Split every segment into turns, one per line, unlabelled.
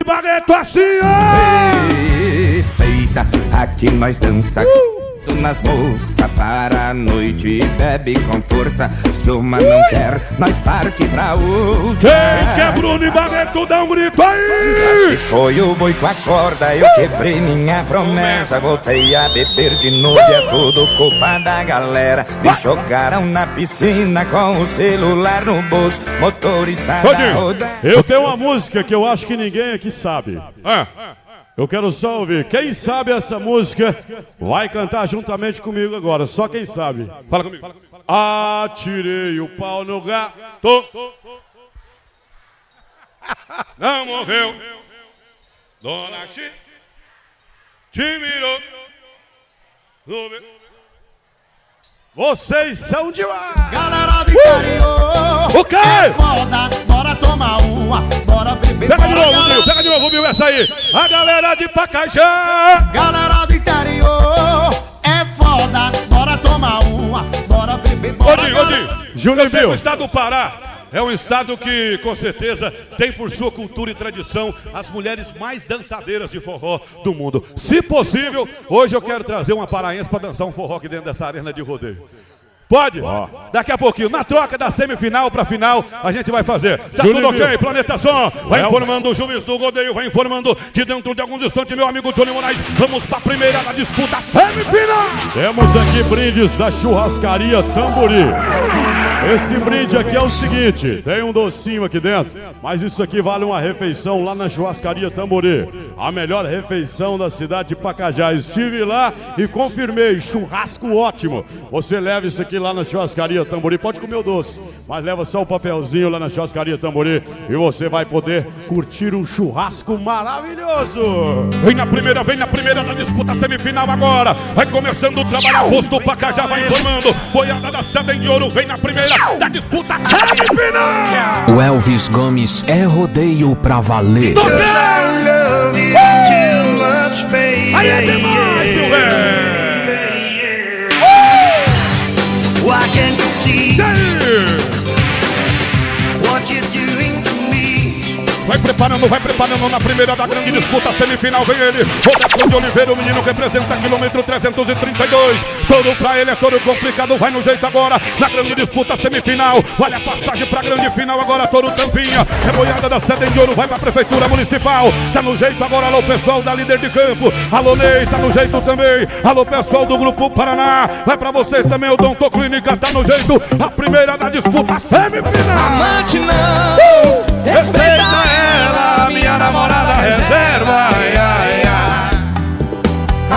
Barreto assim, ó.
Respeita, aqui nós dança nas moças para a noite e bebe com força. Se uma não quer, nós parte pra outra.
Quem quer Bruno e Barreto, dá um grito aí.
Se foi o boi com a corda, eu quebrei minha promessa. Voltei a beber de novo, é tudo culpa da galera. Me jogaram na piscina com o celular no bolso. Motorista da roda.
Eu tenho uma música que eu acho que ninguém aqui sabe. Eu quero só ouvir. Quem sabe essa música vai cantar juntamente comigo agora. Só quem sabe. Fala comigo. Atirei o pau no gato. Não morreu. Dona Chica te mirou. Vocês são demais.
Galera do interior.
O quê?
É foda, bora tomar uma, bora beber.
Pega de novo, Bill, pega de novo, Bill, essa aí. A galera de Pacajá.
Galera do interior. É foda, bora tomar uma, bora beber.
Odinho, Júnior Bill. O estado do Pará é um estado que, com certeza, tem por sua cultura e tradição as mulheres mais dançadeiras de forró do mundo. Se possível, hoje eu quero trazer uma paraense para dançar um forró aqui dentro dessa arena de rodeio. Pode? Daqui a pouquinho, na troca da semifinal pra final, a gente vai fazer. Tá tudo ok? Planeta Som. Vai informando o juiz do rodeio, vai informando que dentro de alguns instantes, meu amigo Johnny Moraes, vamos pra primeira da disputa semifinal. Temos aqui brindes da Churrascaria Tambori. Esse brinde aqui é o seguinte, tem um docinho aqui dentro, mas isso aqui vale uma refeição lá na Churrascaria Tambori. A melhor refeição da cidade de Pacajá. Estive lá e confirmei, churrasco ótimo. Você leva isso aqui lá na Churrascaria Tambori, pode comer o doce, mas leva só o papelzinho lá na Churrascaria Tambori e você vai poder curtir um churrasco maravilhoso. Vem na primeira da disputa semifinal agora. Vai começando o trabalho, posto Pacajá vai informando. Boiada da Sedem de Ouro, vem na primeira da disputa semifinal.
O Elvis Gomes é rodeio pra valer.
Aí é demais, meu velho.
Why can't you see what you're doing to me?
Vai preparando na primeira da grande disputa semifinal, vem ele, Roberto de Oliveira, o menino representa quilômetro 332, todo pra ele é todo complicado, vai no jeito agora, na grande disputa semifinal, vale a passagem pra grande final agora, todo tampinha, é boiada da Sedem de Ouro, vai pra prefeitura municipal, tá no jeito agora, alô pessoal da Líder de Campo, alô Ney, tá no jeito também, alô pessoal do Grupo Paraná, vai pra vocês também, o Donto Clínica, tá no jeito, a primeira da disputa semifinal.
Amante não, respeita
ela, minha namorada reserva, ai, ai, ai.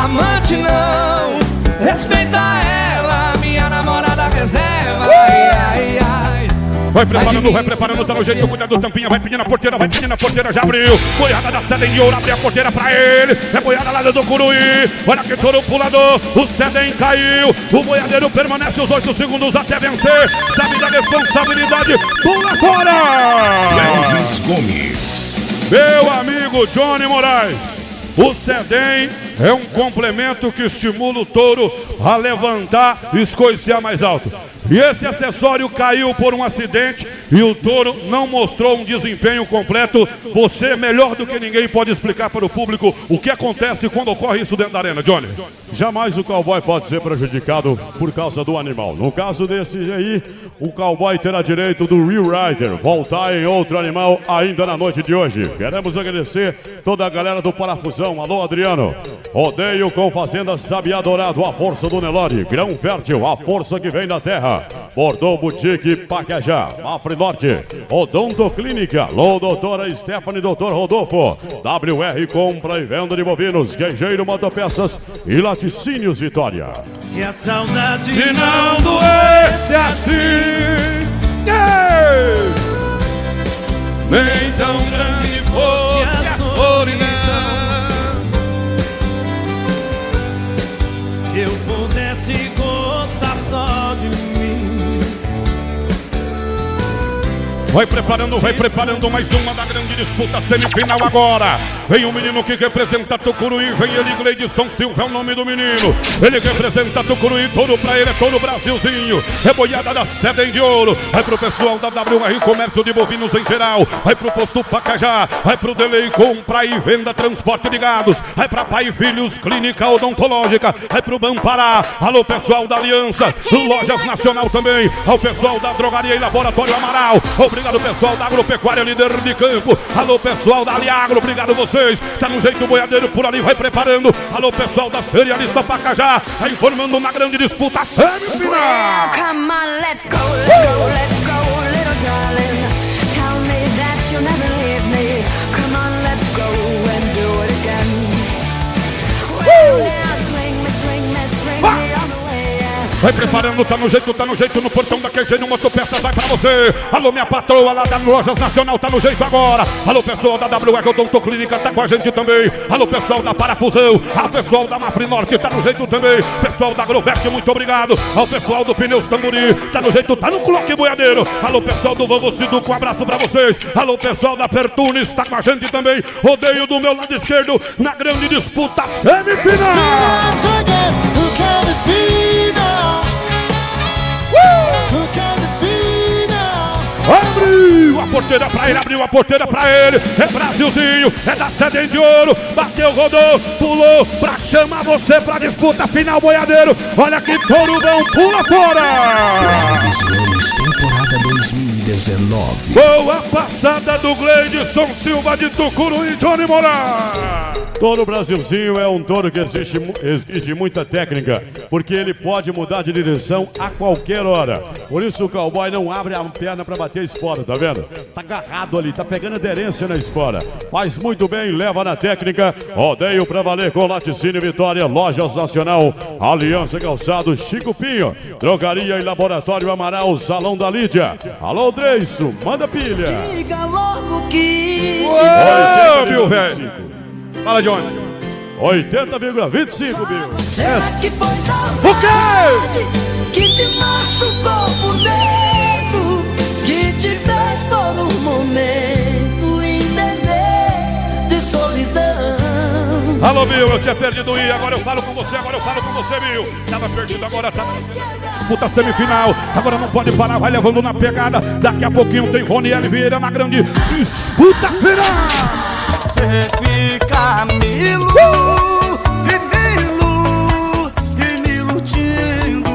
Amante não, respeita ela, minha namorada reserva, ai, ai, ai.
Vai preparando, tá no jeito, cuida do tampinha, vai pedindo a porteira, já abriu. Boiada da Sedem de Ouro, abre a porteira pra ele. É boiada lá do Curuí, olha que touro pulador, o Sedem caiu. O boiadeiro permanece os 8 segundos até vencer. Sabe da responsabilidade, pula fora!
Elvis Gomes.
Meu amigo Johnny Moraes, o Sedem é um complemento que estimula o touro a levantar e escoicear mais alto. E esse acessório caiu por um acidente e o touro não mostrou um desempenho completo. Você, melhor do que ninguém, pode explicar para o público o que acontece quando ocorre isso dentro da arena, Johnny. Jamais o cowboy pode ser prejudicado por causa do animal. No caso desse aí, o cowboy terá direito do Real Rider voltar em outro animal ainda na noite de hoje. Queremos agradecer toda a galera do Parafusão. Alô, Adriano. Rodeio com Fazenda Sabiá Dourado, a força do Nelore. Grão Fértil, a força que vem da terra. Bordeaux Boutique Pacajá, Mafre Norte, Odonto Clínica, Lô doutora Stephanie, doutor Rodolfo, WR Compra e Venda de Bovinos, Queijeiro Motopeças e Laticínios Vitória.
Se a saudade
Se não doesse assim, nem tão grande fosse a solidão.
se eu pudesse gostar só de mim,
Vai preparando mais uma da grande disputa semifinal agora. Vem o menino que representa Tucuruí, vem ele, Gleidson Silva é o nome do menino. Ele representa Tucuruí, touro pra ele, é todo o Brasilzinho. É boiada da Sede de Ouro. Vai pro pessoal da WR Comércio de Bovinos em geral. Vai pro posto Pacajá, vai pro Delay compra e venda, transporte de gados. Vai pra Pai e Filhos, clínica odontológica. Vai pro Bampará, alô pessoal da Aliança, Lojas Nacional também. Ao pessoal da Drogaria e Laboratório Amaral. Obrigado pessoal da Agropecuária Líder de Campo. Alô pessoal da Aliagro, obrigado vocês. Tá no jeito boiadeiro por ali, vai preparando. Alô pessoal da Cerealista Pacajá, tá informando na grande disputa semifinal.
Come on, let's go, little darling. Tell me that you'll never leave me. Come on, let's go and do it again. Well, now swing me, swing me all the way, yeah.
Vai preparando, tá no jeito no portão da QG, no Motopeças vai pra você. Alô minha patroa lá da Lojas Nacional, tá no jeito agora. Alô pessoal da WR Odontoclínica, tá com a gente também. Alô pessoal da Parafusão, alô pessoal da Mafre Norte, tá no jeito também. Pessoal da Agroveste, muito obrigado. Ao pessoal do Pneus Tamburi, tá no jeito, tá no cloque boiadeiro. Alô pessoal do Vovô Siduco, um abraço pra vocês. Alô pessoal da Fertunes, tá com a gente também. Rodeio do meu lado esquerdo, na grande disputa semifinal. Abriu a porteira pra ele, é Brasilzinho, é da Sede de Ouro, bateu, rodou, pulou, pra chamar você pra disputa final, boiadeiro, olha que touro bom, pula fora!
Temporada 2019.
Boa passada do Gleidson Silva de Tucuruí, Johnny Moraes! Touro Brasilzinho é um touro que exige muita técnica, porque ele pode mudar de direção a qualquer hora. Por isso o cowboy não abre a perna para bater a espora, tá vendo? Tá agarrado ali, tá pegando aderência na espora. Faz muito bem, leva na técnica. Rodeio pra valer com Laticínio Vitória, Lojas Nacional, Aliança Calçado, Chico Pinho, Drogaria e Laboratório Amaral, Salão da Lídia. Alô, Dreiso, manda pilha.
Diga logo que
Ô, Bill, velho. Fala, Johnny. 80,25, Bill.
Será que foi
O quê?
saudade que te machucou por dentro, que te fez por um momento entender de solidão?
Alô, Bill, eu tinha perdido o I, agora eu falo com você, Bill. Tava perdido, agora tá na disputa semifinal. Agora não pode parar, vai levando na pegada. Daqui a pouquinho tem Roniel Vieira na grande disputa final.
você fica milo e me iludindo.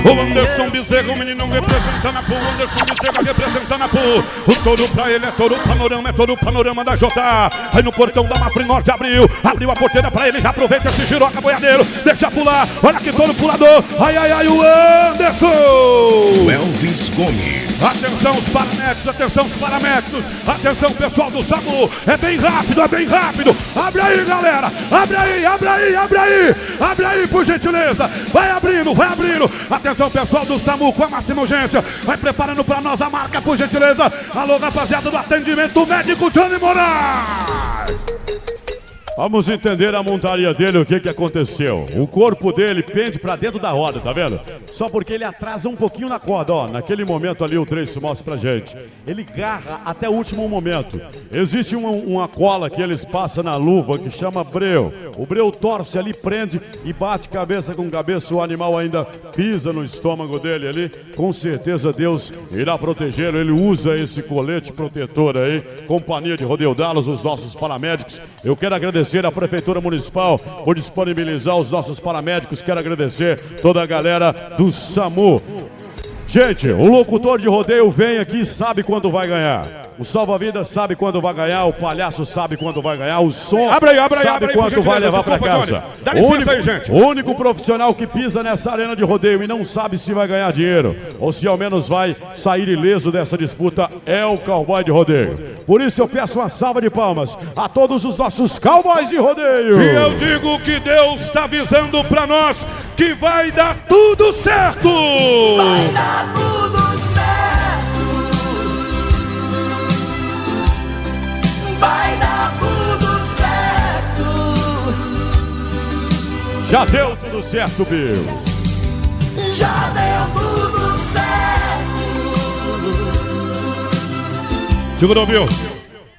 O Anderson Bezerra, o menino representando a PU. O Anderson Bezerra representando a PU. O touro pra ele é todo panorama da Jota. Aí no portão da Mafre Norte abriu a porteira pra ele. Já aproveita esse giroca boiadeiro. Deixa pular. Olha que touro pulador. Ai, o Anderson.
Elvis Gomes.
Atenção os paramédicos, atenção pessoal do SAMU, é bem rápido, abre aí galera, abre aí por gentileza, vai abrindo, atenção pessoal do SAMU com a máxima urgência, vai preparando pra nós a marca por gentileza, alô rapaziada do atendimento médico Johnny Moraes. Vamos entender a montaria dele, o que aconteceu. O corpo dele pende pra dentro da roda, tá vendo? Só porque ele atrasa um pouquinho na corda, ó. Naquele momento ali o Tracy mostra pra gente. Ele garra até o último momento. Existe uma cola que eles passam na luva que chama breu. O breu torce ali, prende e bate cabeça com cabeça. O animal ainda pisa no estômago dele ali. Com certeza Deus irá protegê-lo. Ele usa esse colete protetor aí. Companhia de Rodeio Dallas, os nossos paramédicos. Eu quero agradecer a Prefeitura Municipal por disponibilizar os nossos paramédicos. Quero agradecer toda a galera do SAMU. Gente, o locutor de rodeio vem aqui e sabe quando vai ganhar. O salva-vidas sabe quando vai ganhar, o palhaço sabe quando vai ganhar, o som sabe quanto vai levar pra casa. Dá licença aí, gente. O único profissional que pisa nessa arena de rodeio e não sabe se vai ganhar dinheiro ou se ao menos vai sair ileso dessa disputa é o cowboy de rodeio. Por isso eu peço uma salva de palmas a todos os nossos cowboys de rodeio. E eu digo que Deus está avisando pra nós que vai dar tudo certo.
Vai dar tudo certo. Vai dar tudo certo.
Já deu tudo certo, Bill.
Já deu tudo certo.
Segura, Bill.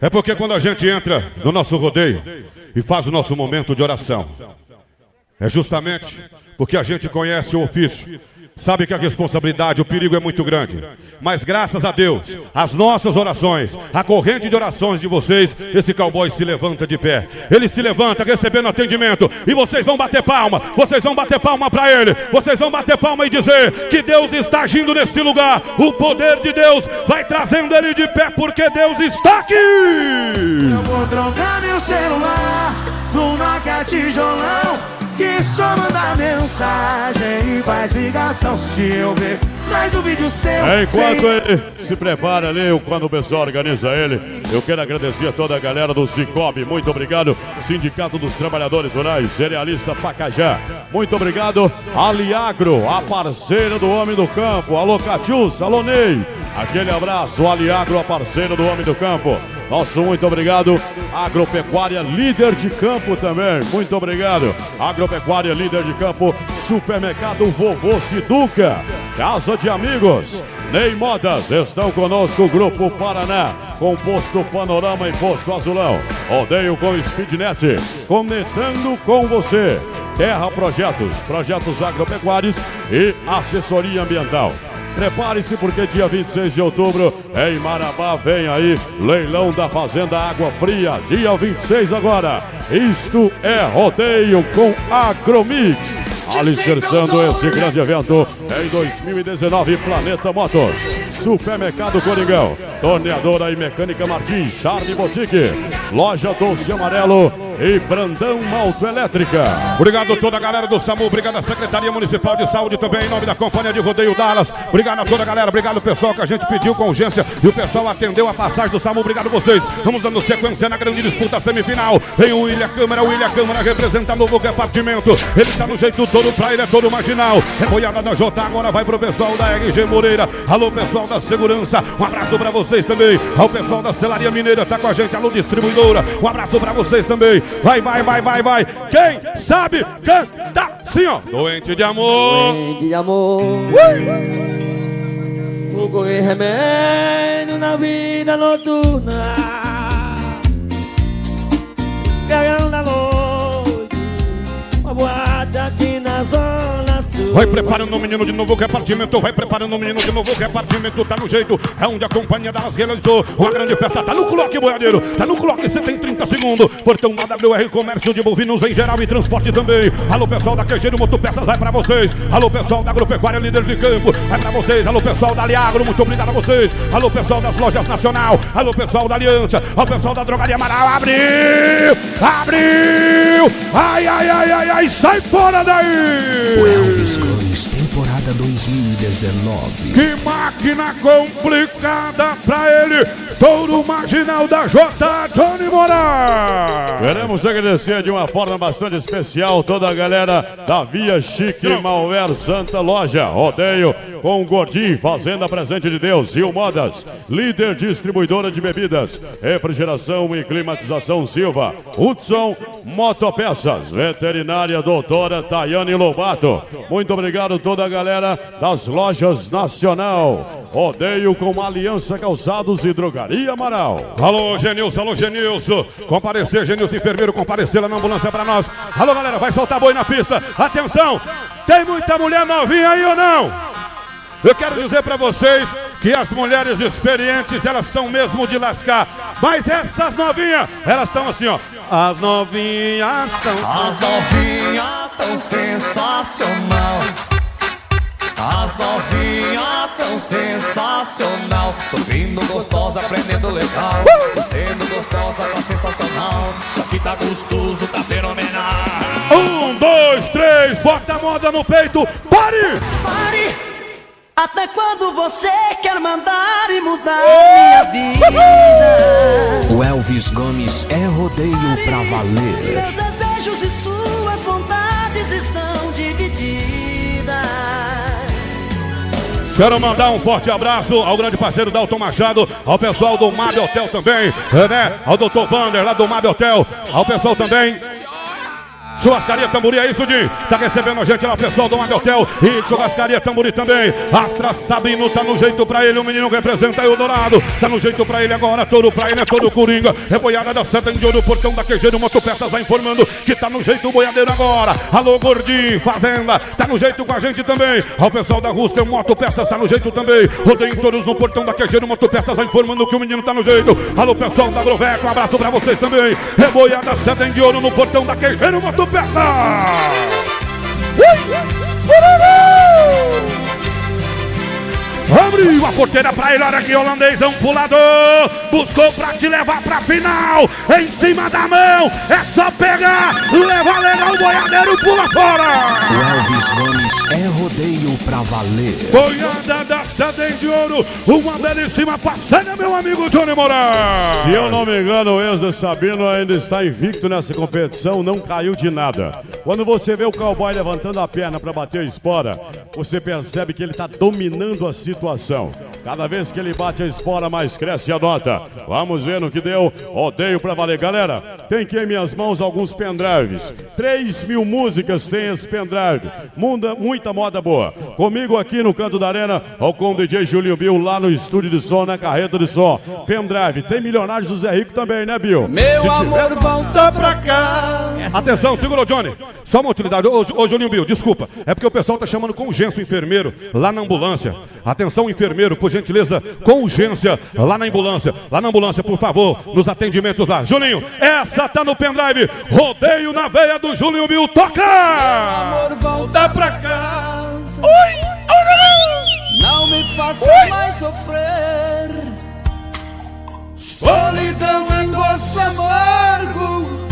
É porque quando a gente entra no nosso rodeio e faz o nosso momento de oração, é justamente porque a gente conhece o ofício, sabe que a responsabilidade, o perigo é muito grande. Mas graças a Deus, as nossas orações, a corrente de orações de vocês, esse cowboy se levanta de pé. Ele se levanta recebendo atendimento e vocês vão bater palma. Vocês vão bater palma pra ele. Vocês vão bater palma e dizer que Deus está agindo nesse lugar. O poder de Deus vai trazendo ele de pé porque Deus está aqui.
Eu vou trocar meu celular pro Nokia tijolão, que só manda mensagem e faz ligação. Se eu ver mais um vídeo seu.
Enquanto ele se prepara ali, quando o pessoal organiza ele, eu quero agradecer a toda a galera do Cicobi. Muito obrigado, Sindicato dos Trabalhadores Rurais, Cerealista Pacajá. Muito obrigado, Aliagro, a parceira do Homem do Campo. Alô, Catius, alô, Ney. Aquele abraço, Aliagro, a parceira do Homem do Campo. Nosso muito obrigado, Agropecuária Líder de Campo também, muito obrigado. Agropecuária Líder de Campo, Supermercado Vovô Siduca, Casa de Amigos, Ney Modas, estão conosco o Grupo Paraná, com Posto Panorama e Posto Azulão. Rodeio com Speednet, conectando com você. Terra Projetos, projetos agropecuários e assessoria ambiental. Prepare-se porque dia 26 de outubro em Marabá vem aí leilão da Fazenda Água Fria, dia 26 agora. Isto é rodeio com Agromix, alicerçando esse grande evento em 2019. Planeta Motos, Supermercado Coringão, Torneadora e Mecânica Martins, Charme Boutique, Loja Doce Amarelo e Brandão Autoelétrica. Obrigado a toda a galera do SAMU, obrigado à Secretaria Municipal de Saúde também, em nome da Companhia de Rodeio Dallas. Obrigado a toda a galera, obrigado ao pessoal que a gente pediu com urgência e o pessoal atendeu a passagem do SAMU. Obrigado a vocês. Vamos dando sequência na grande disputa semifinal. Vem o William Câmara representa novo repartimento. Ele está no jeito todo pra ele, é todo marginal. É boiada da J, agora vai pro pessoal da RG Moreira. Alô, pessoal da segurança, um abraço pra vocês também. Ao pessoal da Celaria Mineira, tá com a gente. Alô, distribuidora, um abraço pra vocês também. Vai. Quem sabe canta sim, ó. Doente de amor.
Doente de amor. Vou correr remédio na vida noturna. Cagão da noite. Uma boate aqui na zona sul.
Vai preparando o menino de novo repartimento. Vai preparando o menino de novo repartimento. Tá no jeito, é onde a Companhia Dallas realizou uma grande festa. Tá no clock, boiadeiro. Tá no clock, você tem 30 segundos. Portão da WR Comércio de bovinos em geral e transporte também. Alô, pessoal da QG do Motopeças, vai pra vocês. Alô, pessoal da Agropecuária Líder de Campo, vai pra vocês. Alô, pessoal da Aliagro, muito obrigado a vocês. Alô, pessoal das Lojas Nacional. Alô, pessoal da Aliança. Alô, pessoal da Drogaria Amaral. Abriu! Ai, sai fora daí!
O Elvis Gomes, temporada 2019.
Que máquina complicada pra ele! Touro marginal da J, Johnny Moraes! Queremos agradecer de uma forma bastante especial toda a galera da Via Chique Malver Santa Loja. Rodeio com o Gordinho, Fazenda Presente de Deus, Gil Modas, líder distribuidora de bebidas, refrigeração e climatização Silva, Hudson Motopeças, veterinária doutora Tayane Lobato. Muito obrigado a toda a galera das Lojas Nacional. Rodeio com Aliança Calçados e Drogaria Amaral. Alô, Genilson. Comparecer, Genilson enfermeiro, comparecer lá na ambulância pra nós. Alô, galera, vai soltar boi na pista. Atenção, tem muita mulher novinha aí ou não? Eu quero dizer pra vocês que as mulheres experientes, elas são mesmo de lascar. Mas essas novinhas, elas estão assim, ó. As novinhas estão...
As novinhas tão sensacional. As novinhas tão sensacional. Subindo gostosa, aprendendo legal. Sendo gostosa, tá sensacional. Isso aqui tá gostoso, tá fenomenal.
1, 2, 3, bota a moda no peito. Pare!
Pare! Até quando você quer mandar e mudar minha vida?
O Elvis Gomes é rodeio pra valer.
Meus desejos e suas vontades estão divididas.
Quero mandar um forte abraço ao grande parceiro Dalton Machado, ao pessoal do Mab Hotel também, né? Ao Dr. Vander lá do Mab Hotel, ao pessoal também Churrascaria Tamburi, é isso, Di? Tá recebendo a gente lá, o pessoal do Abeltel e Churrascaria Tamburi também. Astra Sabino tá no jeito pra ele, o menino representa Eldorado. Tá no jeito pra ele agora, touro pra ele, é todo Coringa. Reboiada da Seta de Ouro, portão da Quejeiro, Motopeças vai informando que tá no jeito o boiadeiro agora. Alô, Gordinho, Fazenda, tá no jeito com a gente também. Ao pessoal da Rússia, Motopeças tá no jeito também. Rodeio em touros no portão da Quejeiro, Motopeças vai informando que o menino tá no jeito. Alô, pessoal da Groveco, um abraço pra vocês também. Reboiada Seta de Ouro no portão da Quejeiro, Motopeças. Abriu a porteira pra ele, olha aqui, holandês é um pulador. Buscou pra te levar pra final. Em cima da mão, é só pegar. Leva legal, o boiadeiro pula fora.
O Elvis Gomes é rodeio pra valer.
Boiada da Sadem de Ouro, uma belíssima passada, meu amigo Johnny Moraes.
Se eu não me engano, o Enzo Sabino ainda está invicto nessa competição, não caiu de nada. Quando você vê o cowboy levantando a perna para bater a espora, você percebe que ele está dominando a situação. Cada vez que ele bate a espora, mais cresce a nota. Vamos ver no que deu. Rodeio pra valer. Galera, tem aqui em minhas mãos alguns pendrives. 3.000 músicas tem esse pendrive. Muita moda boa. Comigo aqui no canto da arena, ou com o DJ Julinho Bill lá no estúdio de som, na carreta de som. Pendrive. Tem Milionários do Zé Rico também, né, Bill?
Meu amor, volta pra cá.
Atenção, segura o Johnny. Só uma utilidade. Ô, Julinho Bill, desculpa. É porque o pessoal tá chamando com urgência o enfermeiro lá na ambulância. Atenção, enfermeiro, por gentileza, com urgência lá na ambulância. Lá na ambulância, por favor, nos atendimentos lá. Julinho, essa tá no pendrive. Rodeio na veia do Julinho Bill. Toca!
Meu amor, volta pra casa. Não me faça mais sofrer. Solidão em gosto amargo.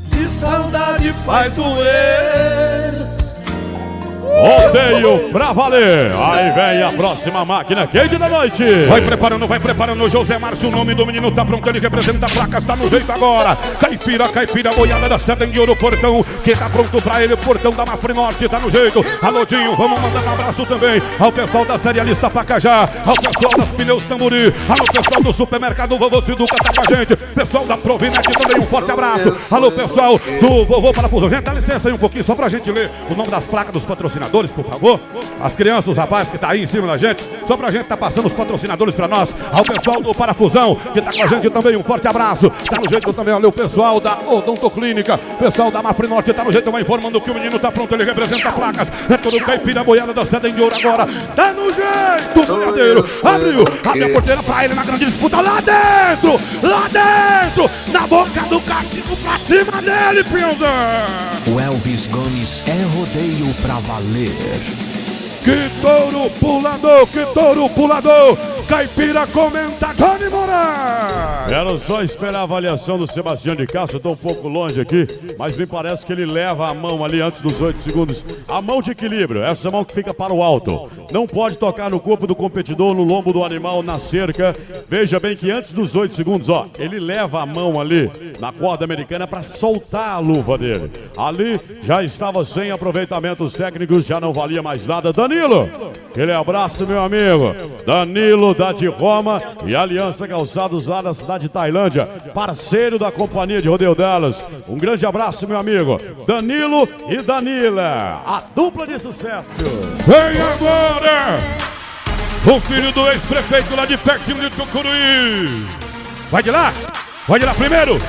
De saudade faz doer.
Rodeio pra valer. Aí vem a próxima máquina. Quente da noite.
Vai preparando. José Márcio, o nome do menino tá pronto. Ele representa a placa, está no jeito agora. Caipira, boiada da Seta de Ouro, portão. Que tá pronto pra ele, o portão da Mafre Norte, tá no jeito. Alô, Dinho, vamos mandar um abraço também ao pessoal da Serialista Pacajá, ao pessoal das Pneus Tamburi, alô, pessoal do supermercado Vovô Siduca tá com a gente. Pessoal da Provinete também, um forte abraço. Alô, pessoal do Vovô Parafuso. Gente, dá licença aí um pouquinho, só pra gente ler o nome das placas dos patrocinadores, por favor. As crianças, os rapazes que tá aí em cima da gente, só pra gente tá passando os patrocinadores pra nós. Ao pessoal do Parafusão, que tá com a gente também, um forte abraço. Tá no jeito também, olha o pessoal da Odontoclínica, pessoal da Mafre Norte, tá no jeito, vai informando que o menino tá pronto, ele representa placas. É todo caipira, boiada da Seta de Ouro agora. Tá no jeito, boiadeiro. Abre a porteira pra ele na grande disputa, lá dentro, na boca do castigo, pra cima dele, Pinhãozão.
O Elvis Gomes é rodeio pra valer.
Que touro pulador, caipira comenta, Johnny Moraes.
Quero só esperar a avaliação do Sebastião de Castro, eu tô um pouco longe aqui, mas me parece que ele leva a mão ali antes dos 8 segundos. A mão de equilíbrio, essa mão que fica para o alto. Não pode tocar no corpo do competidor, no lombo do animal, na cerca. Veja bem que antes dos 8 segundos, ó, ele leva a mão ali na corda americana para soltar a luva dele. Ali já estava sem aproveitamentos técnicos, já não valia mais nada. Danilo, aquele abraço, meu amigo. Danilo da de Roma e Aliança Calçados lá da cidade de Tailândia, parceiro da Companhia de Rodeio Dallas. Um grande abraço, meu amigo. Danilo e Danila, a dupla de sucesso.
Vem agora o filho do ex-prefeito lá de pertinho de Tucuruí. Vai de lá primeiro.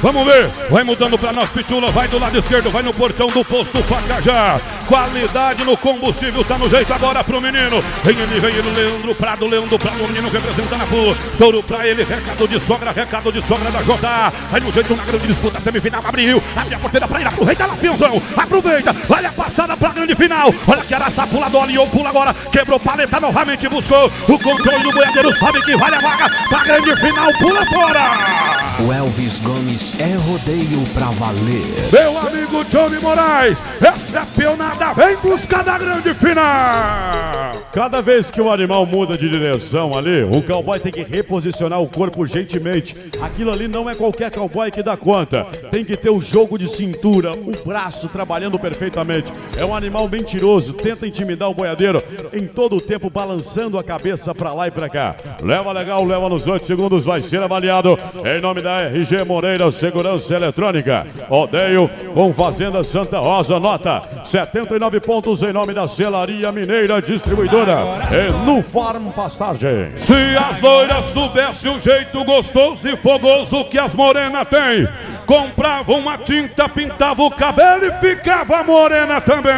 Vamos ver, vai mudando pra nós, Pitula, vai do lado esquerdo, vai no portão do posto Pacajá. Qualidade no combustível, tá no jeito agora pro menino. Vem ele, Leandro Prado, o menino representando a Fu. Touro pra ele, recado de sogra da J. Vai no jeito na grande disputa, semifinal, abre a porteira pra ele, aproveita lá, Pinhãozão, aproveita, olha a passada pra grande final. Olha que araça, pulador, aliou, pula agora, quebrou paleta novamente, buscou o controle do boiadeiro, sabe que vale a vaga pra grande final, pula fora.
O Elvis Gomes é rodeio pra valer.
Meu amigo Johnny Moraes, essa é pionada, vem buscar da grande final.
Cada vez que o animal muda de direção ali, o cowboy tem que reposicionar o corpo gentilmente. Aquilo ali não é qualquer cowboy que dá conta. Tem que ter o jogo de cintura, o braço trabalhando perfeitamente. É um animal mentiroso, tenta intimidar o boiadeiro em todo o tempo, balançando a cabeça pra lá e pra cá. Leva legal, leva nos 8 segundos, vai ser avaliado em nome da RG Moreira Segurança Eletrônica. Rodeio com Fazenda Santa Rosa, nota 79 pontos em nome da Celaria Mineira Distribuidora e no Farm Pastagem.
Se as loiras soubessem o jeito gostoso e fogoso que as morenas têm, comprava uma tinta, pintava o cabelo e ficava morena também.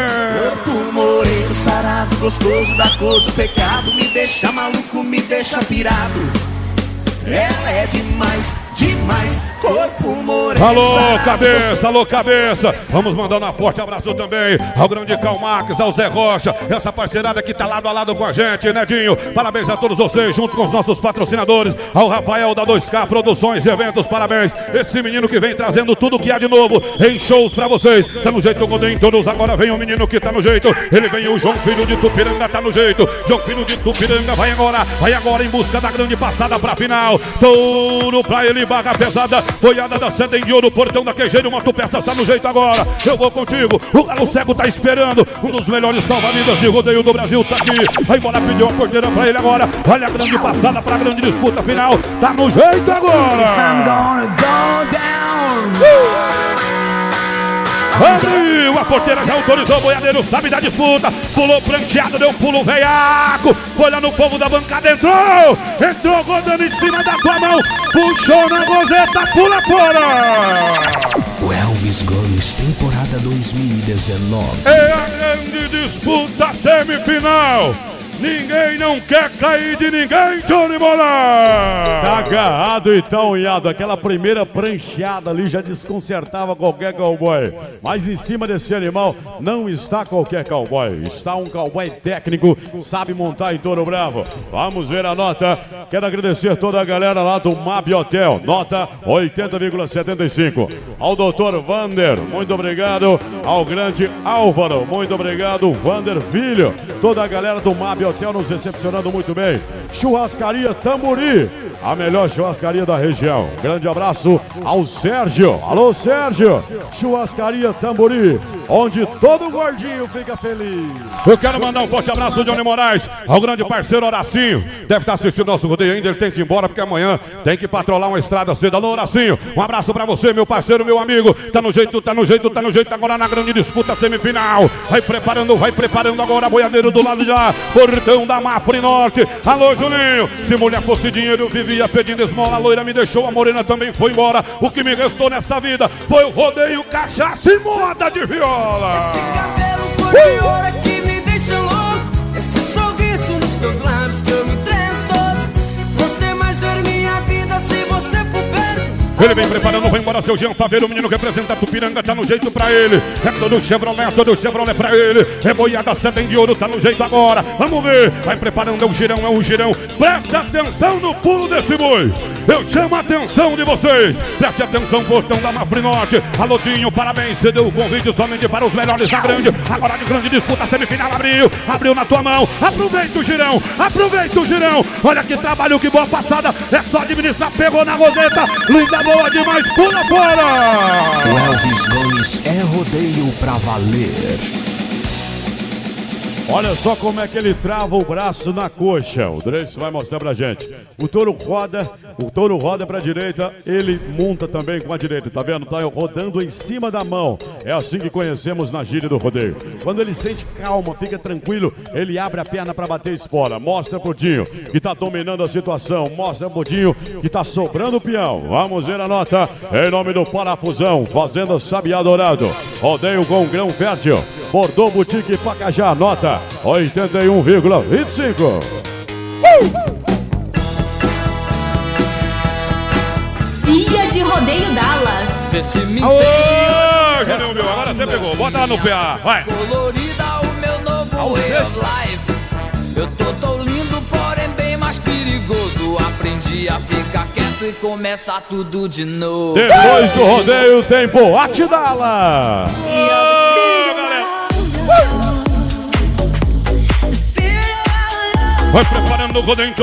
Corpo moreno, sarado, gostoso da cor do pecado, me deixa maluco, me deixa pirado. Ela é demais, demais, corpo moreno.
Alô cabeça, vamos mandando um forte abraço também ao grande Calmax, ao Zé Rocha, essa parceirada que tá lado a lado com a gente, Nedinho, parabéns a todos vocês, junto com os nossos patrocinadores, ao Rafael da 2K Produções e Eventos, parabéns, esse menino que vem trazendo tudo que há de novo em shows pra vocês, tá no jeito Godem todos, agora vem o menino que tá no jeito, ele vem o João Filho de Tupiranga, tá no jeito, João Filho de Tupiranga, vai agora em busca da grande passada pra final, touro pra ele, barra pesada, boiada da Senda de Ouro, portão da Queijeiro, Moto Peças tá no jeito agora, eu vou contigo, o Galo Cego tá esperando, um dos melhores salva-vidas de rodeio do Brasil tá aqui, vai embora, pediu a porteira pra ele agora, olha a grande passada pra grande disputa final, tá no jeito agora. Abriu, a porteira já autorizou, o boiadeiro sabe da disputa, pulou prancheado, deu pulo veiaco, olha no povo da bancada, entrou rodando em cima da tua mão, puxou na gozeta, pula fora!
O Elvis Gomes, temporada 2019.
É a grande disputa semifinal. Ninguém não quer cair de ninguém, Johnny Moraes!
Tá agarrado e tá unhado. Aquela primeira prancheada ali já desconcertava qualquer cowboy. Mas em cima desse animal não está qualquer cowboy. Está um cowboy técnico, sabe montar em touro bravo. Vamos ver a nota. Quero agradecer toda a galera lá do Mab Hotel. Nota 80,75. Ao doutor Vander, muito obrigado. Ao grande Álvaro, muito obrigado. Vander Filho, toda a galera do Mab Hotel nos recepcionando muito bem. Churrascaria Tamburi, a melhor churrascaria da região. Grande abraço ao Sérgio. Alô, Sérgio. Churrascaria Tamburi, onde todo gordinho fica feliz.
Eu quero mandar um forte abraço, Johnny Moraes, ao grande parceiro Horacinho. Deve estar assistindo nosso rodeio ainda, ele tem que ir embora porque amanhã tem que patrolar uma estrada cedo. Alô, Horacinho, um abraço pra você, meu parceiro, meu amigo. Tá no jeito, agora na grande disputa semifinal. Vai preparando agora, boiadeiro do lado de lá, portão da Mafra Norte. Alô, Juninho, se mulher fosse dinheiro eu vivia pedindo esmola. A loira me deixou, a morena também foi embora. O que me restou nessa vida foi o rodeio, cachaça e moda de viola.
Esse cabelo cor de ouro é que me deixa louco. Esse sorriso nos teus lábios que eu me tremo todo. Você mais ver minha vida se você for perto.
Ele vem preparando, vai embora seu Jean Faveiro, o menino que representa Tupiranga, tá no jeito pra ele. É todo Chevrolet pra ele. É boiada Senda de Ouro, tá no jeito agora. Vamos ver, vai preparando, é um girão. Preste atenção no pulo desse boi. Eu chamo a atenção de vocês. Preste atenção, portão da Mafra Norte. Alô, Dinho, parabéns, você deu o convite somente para os melhores da grande. Agora de grande disputa, semifinal, abriu na tua mão. Aproveita o girão. Olha que trabalho, que boa passada. É só administrar, pegou na roseta. Linda, boa demais, pula fora.
O Elvis Gomes é rodeio pra valer.
Olha só como é que ele trava o braço na coxa. O Drace vai mostrar pra gente. O touro roda pra direita, ele monta também com a direita, tá vendo? Tá rodando em cima da mão. É assim que conhecemos na gíria do rodeio. Quando ele sente calma, fica tranquilo, ele abre a perna pra bater espora. Mostra pro Dinho que tá dominando a situação. Mostra pro Dinho que tá sobrando o peão. Vamos ver a nota em nome do Parafusão, Fazenda Sabiá Dourado. Rodeio com grão fértil. Bordeaux Boutique Pacajá, nota 81,25.
Cia de Rodeio Dallas.
Ô, Juninho, meu, agora você pegou. Bota lá no PA, vai.
Colorida o meu novo way of life. Eu tô lindo, porém bem mais perigoso. Aprendi a ficar quieto e começar tudo de novo.
Depois do rodeio tem Boate Dallas.
Vai preparando o rodeio em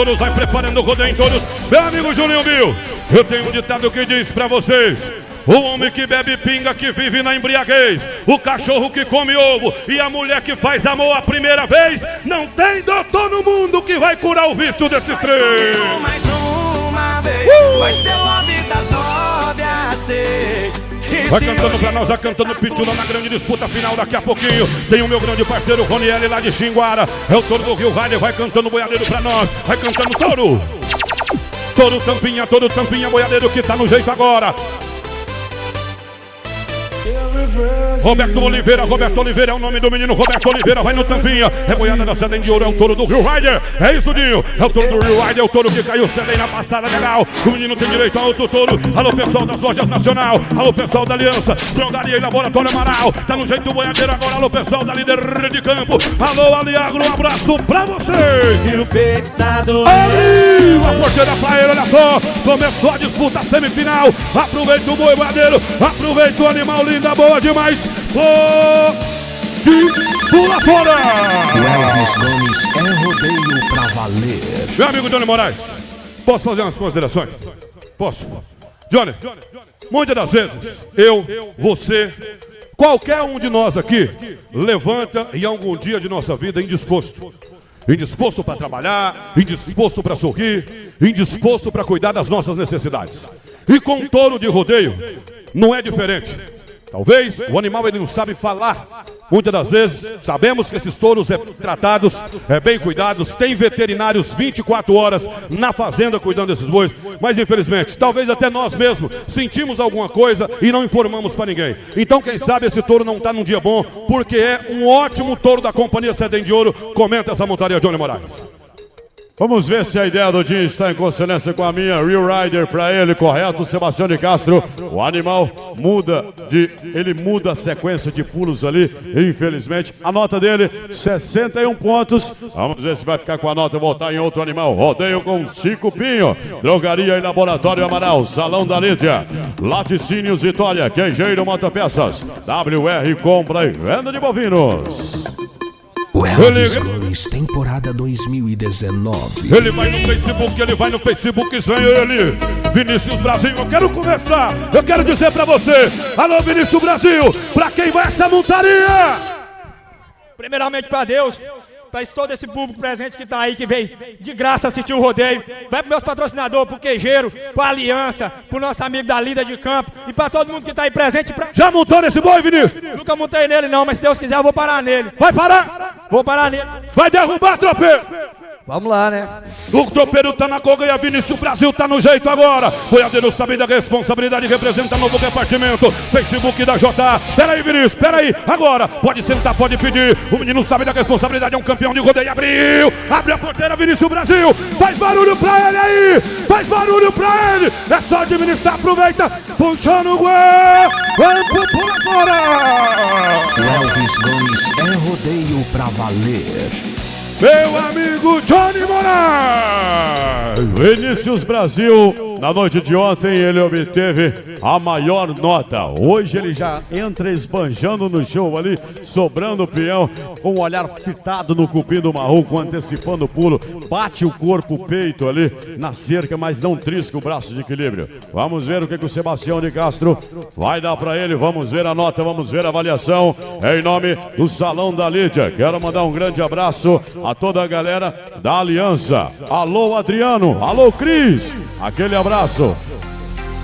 todos, Meu amigo Juninho Bill, eu tenho um ditado que diz pra vocês: o homem que bebe pinga, que vive na embriaguez, o cachorro que come ovo e a mulher que faz amor a primeira vez, não tem doutor no mundo que vai curar o vício desses três.
Mais uma vez, vai ser o love das duas.
Vai cantando pra nós, vai cantando Pitula na grande disputa final daqui a pouquinho. Tem o meu grande parceiro Roniel lá de Xinguara. É o touro do Rio Rider, vai cantando boiadeiro pra nós. Vai cantando touro. Todo tampinha, boiadeiro que tá no jeito agora. Roberto Oliveira é o nome do menino. Roberto Oliveira vai no tampinha. É boiada da Sedem de Ouro, é o touro do Rio Rider. É isso, Dinho. É o touro do Rio Rider, é o touro que caiu Sedem na passada legal. O menino tem direito a outro touro. Alô, pessoal das lojas Nacional. Alô, pessoal da Aliança. Prondaria e Laboratório Amaral. Tá no jeito do boiadeiro agora. Alô, pessoal da Líder de Campo. Alô, Aliagro, um abraço pra vocês.
E o peito tá doendo.
Aí, uma porteira pra ele, olha só. Começou a disputa semifinal. Aproveita o boiadeiro. Aproveita o animal linda, boa demais. Pula fora!
O Elvis Gomes é rodeio pra valer.
Meu amigo Johnny Moraes, posso fazer umas considerações? Posso? Johnny, muitas das vezes, eu, você, qualquer um de nós aqui, levanta em algum dia de nossa vida indisposto. Indisposto para trabalhar, indisposto para sorrir, indisposto para cuidar das nossas necessidades. E com um touro de rodeio, não é diferente. Talvez o animal ele não sabe falar. Muitas das vezes sabemos que esses touros tratados, bem cuidados, tem veterinários 24 horas na fazenda cuidando desses bois. Mas infelizmente, talvez até nós mesmos sentimos alguma coisa e não informamos para ninguém. Então quem sabe esse touro não está num dia bom, porque é um ótimo touro da companhia Sedem de Ouro. Comenta essa montaria, Johnny Moraes.
Vamos ver se a ideia do Dinho está em consonância com a minha. Real Rider para ele, correto, Sebastião de Castro. O animal ele muda a sequência de pulos ali, infelizmente. A nota dele, 61 pontos. Vamos ver se vai ficar com a nota e voltar em outro animal. Rodeio com Chico Pinho. Drogaria e Laboratório Amaral, Salão da Lídia. Laticínios Vitória, Queijeiro Motopeças. WR Compra e Venda de Bovinos.
O Elvis Gomes, temporada 2019.
Ele vai no Facebook, vem ele. Vinícius Brasil, eu quero conversar. Eu quero dizer pra você. Alô, Vinícius Brasil, pra quem vai essa montaria?
Primeiramente pra Deus, pra todo esse público presente que tá aí, que veio de graça assistir o rodeio. Vai pros meus patrocinadores, pro Queijeiro, pra Aliança, pro nosso amigo da Lida de Campo e pra todo mundo que tá aí presente.
Já montou nesse boi, Vinícius?
Nunca montei nele não, mas se Deus quiser eu vou parar nele.
Vai parar?
Vou parar nele.
Vai derrubar, tropeiro?
Vamos lá, né?
O tropeiro tá na coga, Vinícius Brasil tá no jeito agora. Boiadeiro sabe da responsabilidade, representa novo departamento. Facebook da J. Peraí, Vinícius, peraí. Agora, pode sentar, pode pedir. O menino sabe da responsabilidade, é um campeão de rodeio. Abre a porteira, Vinícius Brasil. Faz barulho pra ele aí. Faz barulho pra ele. É só administrar, aproveita. Puxando o gol. Pula fora.
O Elvis Gomes é rodeio pra valer.
Meu amigo Johnny Moraes.
Vinícius Brasil, na noite de ontem ele obteve a maior nota. Hoje ele já entra esbanjando no show ali, sobrando o peão, com o olhar fitado no cupim do marrom, antecipando o pulo, bate o corpo, o peito ali na cerca, mas não trisca o braço de equilíbrio. Vamos ver o que o Sebastião de Castro vai dar pra ele, vamos ver a nota, vamos ver a avaliação, em nome do Salão da Lídia. Quero mandar um grande abraço a toda a galera da Aliança. Alô, Adriano. Alô, Cris. Aquele abraço.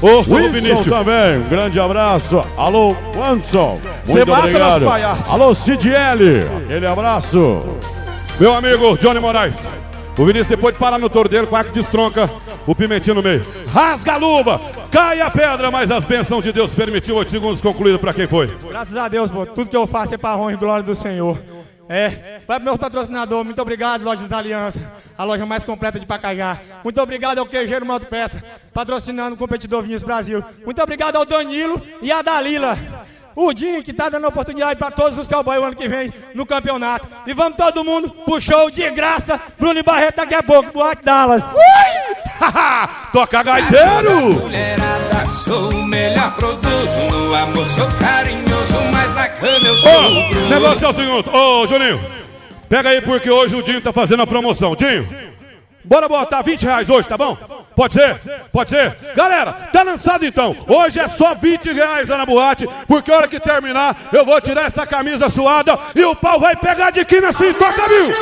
Ô,
Wilson também. Um grande abraço. Alô, Wanson. Muito obrigado. Alô, Cidiele. Aquele abraço.
Meu amigo Johnny Moraes. O Vinícius, depois de parar no touro dele, quase destronca o pimentinho no meio. Rasga a luva, cai a pedra, mas as bênçãos de Deus permitiu 8 segundos concluído pra quem foi.
Graças a Deus, pô. Tudo que eu faço é pra honra e glória do Senhor. Vai pro meu patrocinador, muito obrigado, Lojas da Aliança, a loja mais completa de Pacajá. Muito obrigado ao Queijeiro Motopeça, patrocinando o competidor Vinícius Brasil. Muito obrigado ao Danilo e à Dalila. O Dinho, que tá dando oportunidade para todos os cowboys o ano que vem no campeonato. E vamos todo mundo pro show de graça, Bruno e Barreto daqui a pouco, Boate Dallas.
Toca gaiteiro!
Mulherada, sou o melhor produto. No amor sou carinhoso, mas na cama eu sou o bruto.
Negócio é o seguinte, Juninho, pega aí porque hoje o Dinho tá fazendo a promoção. Dinho, bora botar R$20 hoje, tá bom? Pode ser? Pode ser? Galera, tá lançado então. Hoje é só R$20 lá na boate, porque a hora que terminar, eu vou tirar essa camisa suada e o pau vai pegar de quina assim, toca, viu?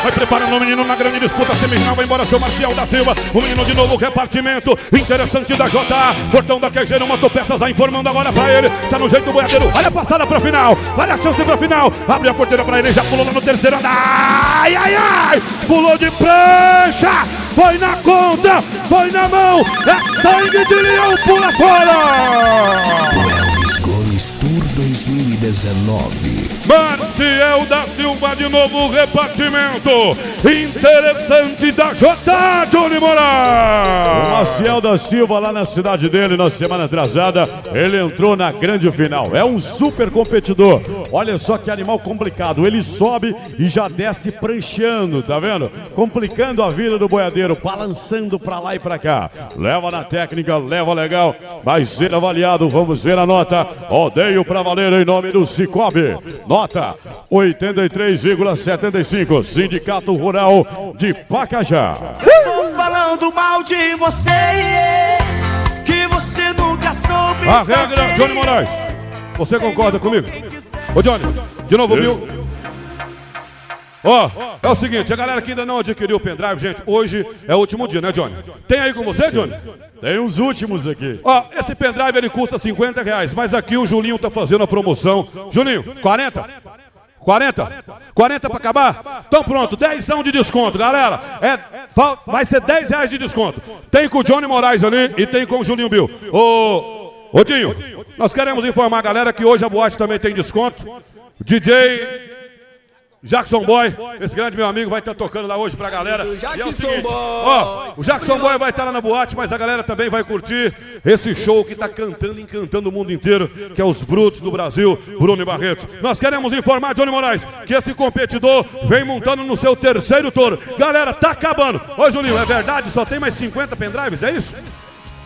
Vai preparando o menino na grande disputa semifinal. Vai embora seu Marcial da Silva. O menino de novo, repartimento interessante da JA. Portão da QG, Motopeças, vai informando agora pra ele. Tá no jeito do boiadeiro. Olha a passada pra final. Olha a chance pra final. Abre a porteira pra ele. Já pulou lá no terceiro andar. Ai, ai, ai. Pulou de prancha. Foi na conta. Foi na mão. É sangue de leão. Pula fora.
Elvis Gomes Tour 2019.
Marcial da Silva de novo, repartimento interessante da J. Johnny Moraes.
O Marcial da Silva lá na cidade dele na semana atrasada, ele entrou na grande final. É um super competidor. Olha só que animal complicado. Ele sobe e já desce pranchando, tá vendo? Complicando a vida do boiadeiro, balançando pra lá e pra cá. Leva na técnica, leva legal. Vai ser avaliado, vamos ver a nota. Rodeio pra valer em nome do Cicobi. Nota 83,75. Sindicato Rural de Pacajá.
Tô falando mal de você, que você nunca soube
A regra, Johnny Moraes. Você concorda comigo? Ô Johnny, de novo, viu? Ó, é o seguinte, a galera que ainda não adquiriu o pendrive, gente, hoje é o último dia, né, Johnny? Tem aí com você, Johnny?
Tem os últimos aqui.
Ó, esse pendrive ele custa R$50, mas aqui o Julinho tá fazendo a promoção. Julinho, 40? 40? 40 pra acabar? Então pronto, 10 de desconto, galera. Vai ser R$10 de desconto. Tem com o Johnny Moraes ali e tem com o Julinho Bill. Ô Dinho, nós queremos informar a galera que hoje a boate também tem desconto. DJ Jackson Boy, esse grande meu amigo, vai estar tocando lá hoje pra galera. E é o seguinte, ó, o Jackson Boy vai estar lá na boate, mas a galera também vai curtir esse show que tá cantando e encantando o mundo inteiro, que é os Brutos do Brasil, Bruno e Barretos. Nós queremos informar, Johnny Moraes, que esse competidor vem montando no seu terceiro touro. Galera, tá acabando. Ô Julinho, é verdade, só tem mais 50 pendrives, é isso?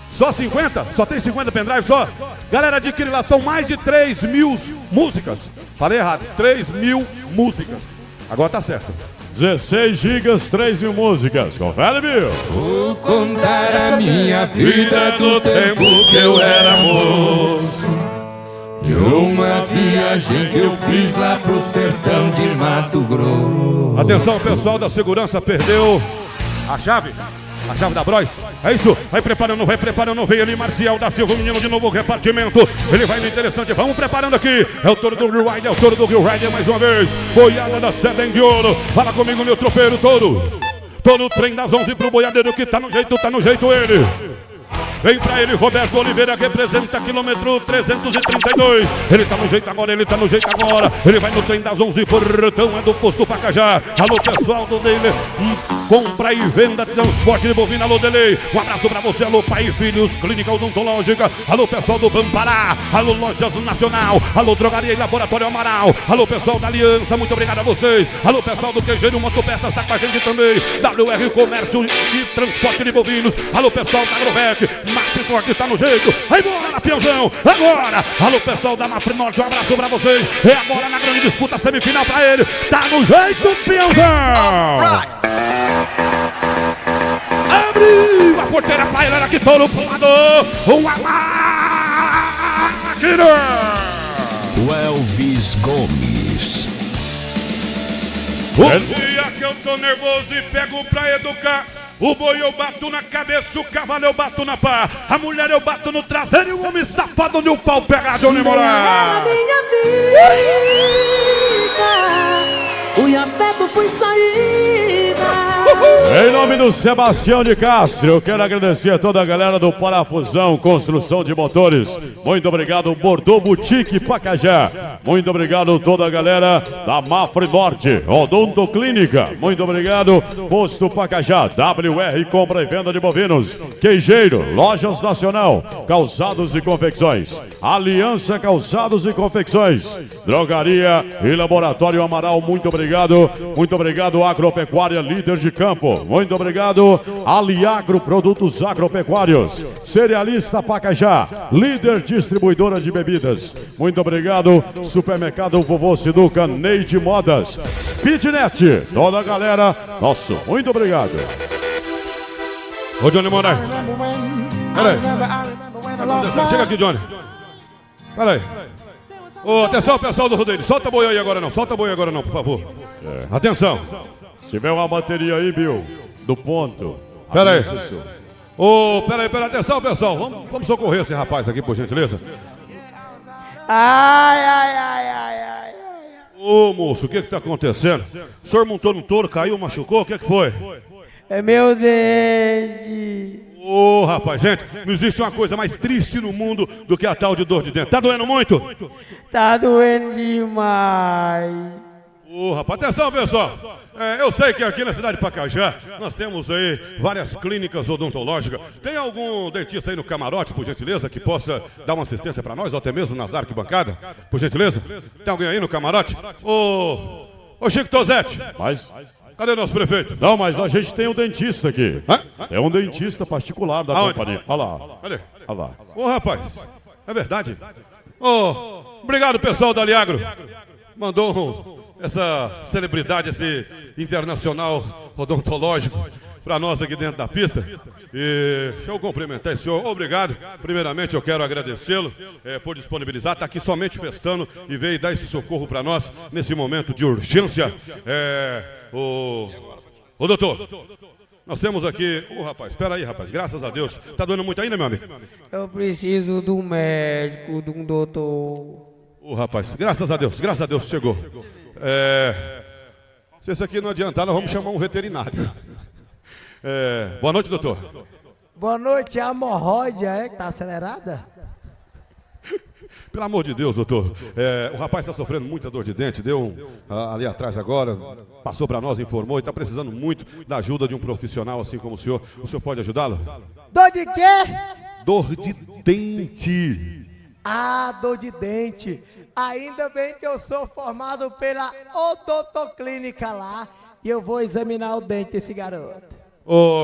Só 50? Só tem 50 pendrives só? Galera, adquire lá, são mais de 3.000 músicas. Falei errado, 3.000 músicas. Agora tá certo.
16 gigas, 3.000 músicas. Confere, Bill.
Vou contar a minha vida do tempo que eu era moço, de uma viagem que eu fiz lá pro sertão de Mato Grosso.
Atenção, pessoal da segurança, perdeu a chave. A chave da Bros. É isso. Vai preparando. Vem ali Marcial da Silva, o menino de novo repartimento. Ele vai no interessante. Vamos preparando aqui. É o touro do Rio Rider. É o touro do Rio Rider mais uma vez. Boiada da Sedem de Ouro. Fala comigo, meu tropeiro, touro. Tô no trem das 11 pro boiadeiro que tá no jeito ele. Vem pra ele, Roberto Oliveira, representa quilômetro 332. Ele tá no jeito agora. Ele vai no trem das 11, portão é do posto Pacajá. Alô, pessoal do Delay, compra e venda, transporte de bovina, alô, Delay. Um abraço pra você, alô, Pai e Filhos, Clínica Odontológica. Alô, pessoal do Bampará. Alô, Lojas Nacional. Alô, Drogaria e Laboratório Amaral. Alô, pessoal da Aliança, muito obrigado a vocês. Alô, pessoal do QG Motopeças, tá com a gente também. WR Comércio e Transporte de Bovinos. Alô, pessoal da Agrovete. Maxi Forte tá no jeito. Vai embora, peãozão. Agora. Alô, pessoal da Mafre Norte. Um abraço pra vocês. É agora na grande disputa semifinal pra ele. Tá no jeito, peãozão. Abriu a porteira pra ele. Olha que touro pro lado. Uma máquina.
O Elvis Gomes.
O dia que eu tô nervoso e pego pra educar. O boi eu bato na cabeça, o cavalo eu bato na pá. A mulher eu bato no traseiro e o homem safado onde o pau pega, Johnny Moraes.
Minha vida, fui afeto, fui saída.
Em nome do Sebastião de Castro, eu quero agradecer a toda a galera do Parafusão Construção de Motores. Muito obrigado, Bordeaux Boutique Pacajá. Muito obrigado toda a galera da Mafre Norte, Odonto Clínica. Muito obrigado, Posto Pacajá, WR Compra e Venda de Bovinos, Queijeiro, Lojas Nacional, Calçados e Confecções, Aliança Calçados e Confecções, Drogaria e Laboratório Amaral. Muito obrigado, Agropecuária Líder de Campo. Muito obrigado, Aliagro Produtos Agropecuários, Cerealista Pacajá, Líder Distribuidora de Bebidas. Muito obrigado, Supermercado Vovô Siduca, Neide Modas, Speednet, toda a galera, nosso muito obrigado.
Ô Johnny Moraes, peraí, chega aqui, Johnny. Peraí. Ô, atenção, pessoal do rodeio, solta boi aí agora não, por favor. Atenção.
Se tiver uma bateria aí, Bill, do ponto.
Pera aí. Ô, pera aí, atenção, pessoal. Vamos socorrer esse rapaz aqui, por gentileza.
Ai.
Ô, moço, o que tá acontecendo? O senhor montou no touro, caiu, machucou? O que foi?
É meu dente.
Ô, rapaz, gente, não existe uma coisa mais triste no mundo do que a tal de dor de dente. Tá doendo muito?
Tá doendo demais.
Ô, rapaz, atenção, pessoal. Eu sei que aqui na cidade de Pacajá nós temos aí várias clínicas odontológicas. Tem algum dentista aí no camarote, por gentileza, que possa dar uma assistência pra nós, ou até mesmo nas arquibancadas? Por gentileza? Tem alguém aí no camarote? Ô, Chico Tozetti.
Mas...
Cadê o nosso prefeito?
Não, mas a gente tem um dentista aqui. É um dentista particular da companhia. Olha lá.
Cadê?
Olha lá.
Ô, rapaz, é verdade. Obrigado, pessoal da Aliagro. Mandou essa celebridade, esse internacional odontológico para nós aqui dentro da pista. E deixa eu cumprimentar esse senhor. Obrigado. Primeiramente eu quero agradecê-lo por disponibilizar. Está aqui somente festando e veio dar esse socorro para nós nesse momento de urgência. Ô doutor, nós temos aqui... rapaz, espera aí, rapaz. Graças a Deus. Tá doendo muito ainda, meu amigo?
Eu preciso de um médico, de um doutor.
Rapaz, graças a Deus chegou. Se esse aqui não adiantar, nós vamos chamar um veterinário. Boa noite, doutor.
Boa noite, a hemorroida que tá acelerada?
Pelo amor de Deus, doutor. O rapaz está sofrendo muita dor de dente, deu ali atrás agora, passou para nós, informou e está precisando muito da ajuda de um profissional assim como o senhor. O senhor pode ajudá-lo?
Dor de quê?
Dor de dente.
Dor de dente. Ainda bem que eu sou formado pela odontoclínica lá e eu vou examinar o dente desse garoto.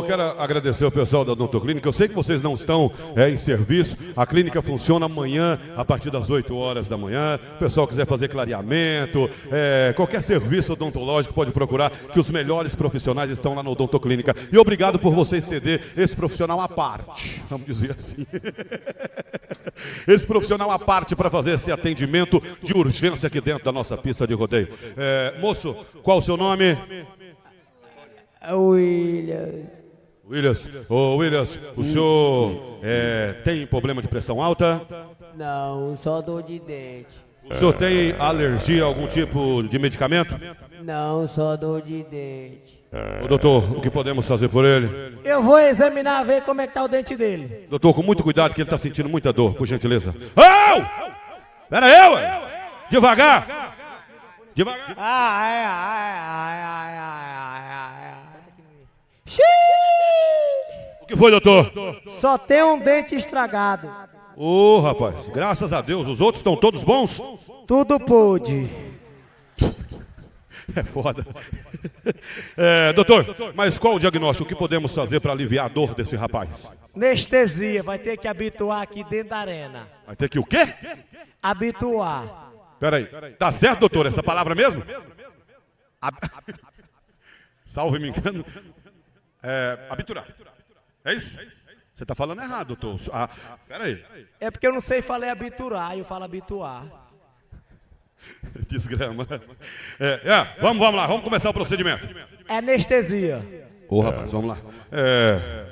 Quero agradecer o pessoal da odontoclínica. Eu sei que vocês não estão em serviço. A clínica funciona amanhã a partir das 8 horas da manhã. O pessoal quiser fazer clareamento, qualquer serviço odontológico pode procurar, que os melhores profissionais estão lá na odontoclínica. E obrigado por vocês ceder esse profissional à parte, vamos dizer assim. Esse profissional à parte para fazer esse atendimento de urgência aqui dentro da nossa pista de rodeio. Moço, qual o seu nome?
Williams.
Williams, o senhor tem problema de pressão alta?
Não, só dor de dente.
O senhor tem alergia a algum tipo de medicamento?
Não, só dor de dente.
Doutor, o que podemos fazer por ele?
Eu vou examinar, ver como é que tá o dente dele.
Doutor, com muito cuidado que ele está sentindo muita dor, por gentileza. Pera aí, devagar. O que foi, doutor?
Só tem um dente estragado.
Rapaz, graças a Deus, os outros estão todos bons?
Tudo pôde.
É foda. Doutor, mas qual o diagnóstico? O que podemos fazer para aliviar a dor desse rapaz?
Anestesia, vai ter que habituar aqui dentro da arena.
Vai ter que o quê?
Habituar.
Peraí, tá certo, doutor, essa palavra mesmo? Salve, me engano. Habituar. É isso? Você tá falando errado, doutor. Peraí.
É porque eu não sei falar habituar, eu falo habituar.
Desgrama. Vamos lá, vamos começar o procedimento.
Anestesia.
Rapaz, vamos lá.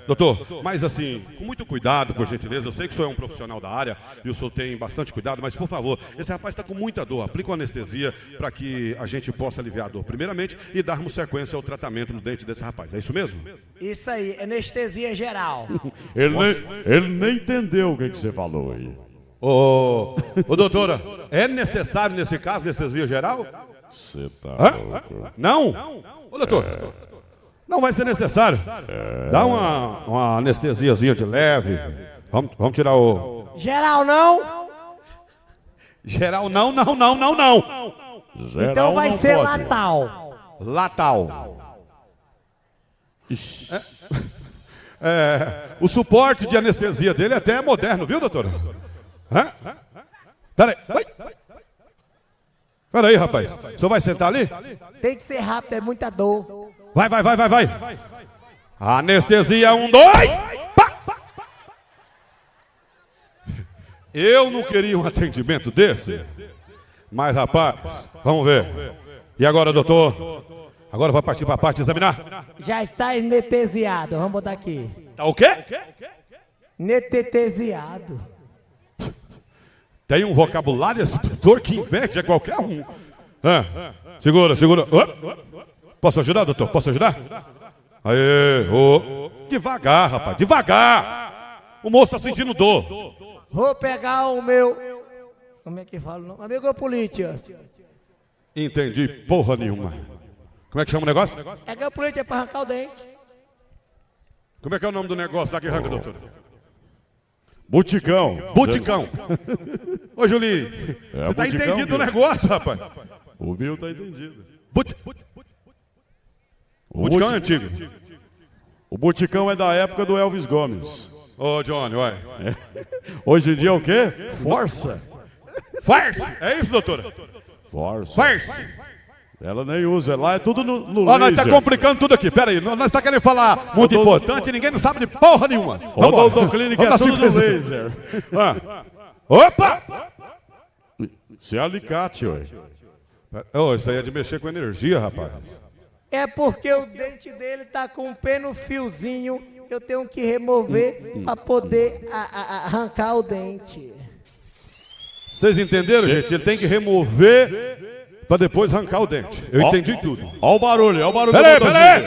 Doutor, mas assim, com muito cuidado, por gentileza, eu sei que o senhor é um profissional da área e o senhor tem bastante cuidado, mas por favor, esse rapaz está com muita dor, aplica uma anestesia para que a gente possa aliviar a dor primeiramente e darmos sequência ao tratamento no dente desse rapaz, é isso mesmo?
Isso aí, anestesia geral.
Ele nem entendeu o que você falou aí.
Doutora, é necessário nesse caso anestesia geral?
Você tá louco.
Não? Doutor, não vai ser necessário. Dá uma anestesiazinha de leve. Vamos tirar o...
Geral não?
Geral não.
Geral
então vai ser
pode.
latal.
O suporte de anestesia dele até é moderno, viu, doutora? Peraí, rapaz. O senhor vai sentar ali?
Tem que ser rápido, é muita dor.
Vai. Anestesia, 1, 2. Eu não queria um atendimento desse, mas rapaz, vamos ver. E agora, doutor? Agora vai partir para a parte de examinar.
Já está anestesiado, vamos botar aqui.
Tá o quê?
Anestesiado.
Tem um vocabulário expressor que inveja qualquer um. Segura. Posso ajudar, doutor? Posso ajudar? Aê, devagar, rapaz, devagar. O moço tá sentindo dor.
Vou pegar o meu... Como é que fala o nome? Amigo polícia.
Entendi porra nenhuma. Como é que chama o negócio?
É que o polícia é para arrancar o dente.
Como é que é o nome do negócio lá que arranca, doutor?
Buticão.
Ô, Julinho, você tá entendido do negócio, rapaz?
O Bill tá entendido.
Buticão é antigo.
O Buticão é da época do Elvis Gomes.
Ô, Johnny, ué.
Hoje em dia é o quê? Força.
Farce. É isso, doutora?
Força.
Farce.
Ela nem usa, lá é tudo no
Ó, nós
laser.
tá complicando tudo aqui, pera aí, nós tá querendo falar muito importante e ninguém não sabe de porra nenhuma.
O Odontoclínica é tudo no laser.
Opa!
Isso é alicate, ué.
Isso aí é de mexer com energia, rapaz.
É porque o dente dele tá com um pé fiozinho, eu tenho que remover para poder arrancar o dente.
Vocês entenderam, gente? Ele tem que remover para depois arrancar o dente. Eu entendi tudo.
Olha o barulho,
Peraí!
Devagar!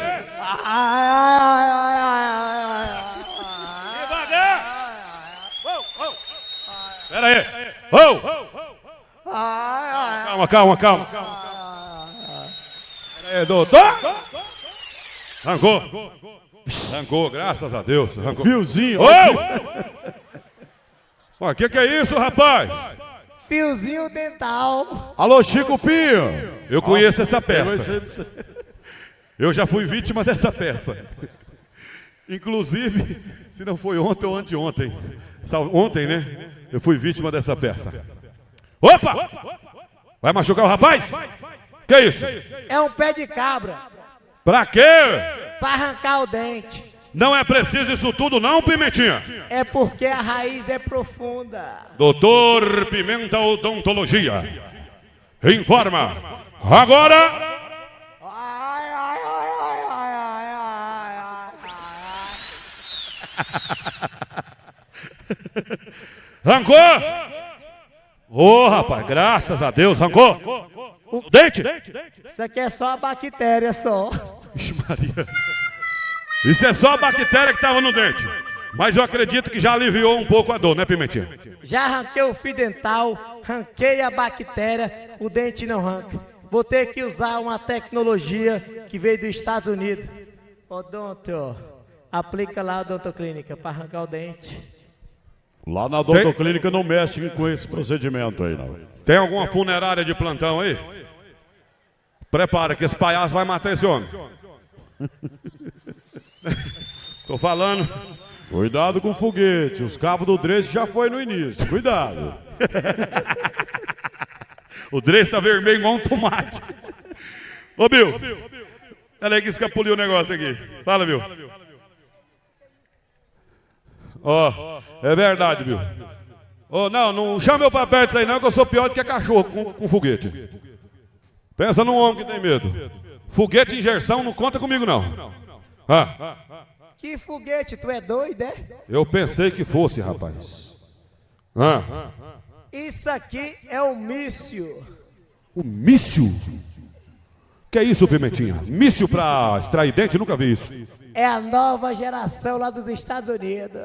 Peraí! Calma. Peraí, doutor! Arrancou, graças a Deus. Arrancou.
Fiozinho.
O que é isso, rapaz?
Fiozinho dental.
Alô, Chico Pinho.
Eu conheço essa peça. Eu já fui vítima dessa peça. Inclusive, se não foi ontem ou anteontem. Ontem, né? Eu fui vítima dessa peça. Opa! Vai machucar o rapaz? Que é isso?
É um pé de cabra.
Pra quê?
Pra arrancar o dente.
Não é preciso isso tudo não, Pimentinha?
É porque a raiz é profunda.
Doutor Pimenta Odontologia informa. Agora... Arrancou? Ô, rapaz, graças a Deus, arrancou. O dente?
Isso aqui é só a bactéria, só.
Ixi, Maria. Isso é só a bactéria que estava no dente. Mas eu acredito que já aliviou um pouco a dor, né, Pimentinha?
Já arranquei o fio dental, arranquei a bactéria, o dente não arranca. Vou ter que usar uma tecnologia que veio dos Estados Unidos. Odonto, aplica lá a odontoclínica para arrancar o dente.
Lá na odontoclínica não mexe com esse procedimento aí, não.
Tem alguma funerária de plantão aí? Prepara que esse palhaço vai matar esse homem. Tô falando.
Cuidado com o foguete, os cabos do Dresde já foi no início, cuidado.
O Dresde tá vermelho igual um tomate. Ô, Bill, peraí que escapuliu o negócio aqui. Fala, Bill. Ó, é verdade, Bill. Ô, não chama eu pra perto disso aí não, que eu sou pior do que cachorro com foguete. Pensa num homem que tem medo. Foguete e injeção não conta comigo, não.
Que foguete, tu é doido, é?
Eu pensei que fosse, rapaz.
Isso aqui é um míssil.
O míssil? Que é isso, Pimentinha? Míssil pra extrair dente? Nunca vi isso.
É a nova geração lá dos Estados Unidos.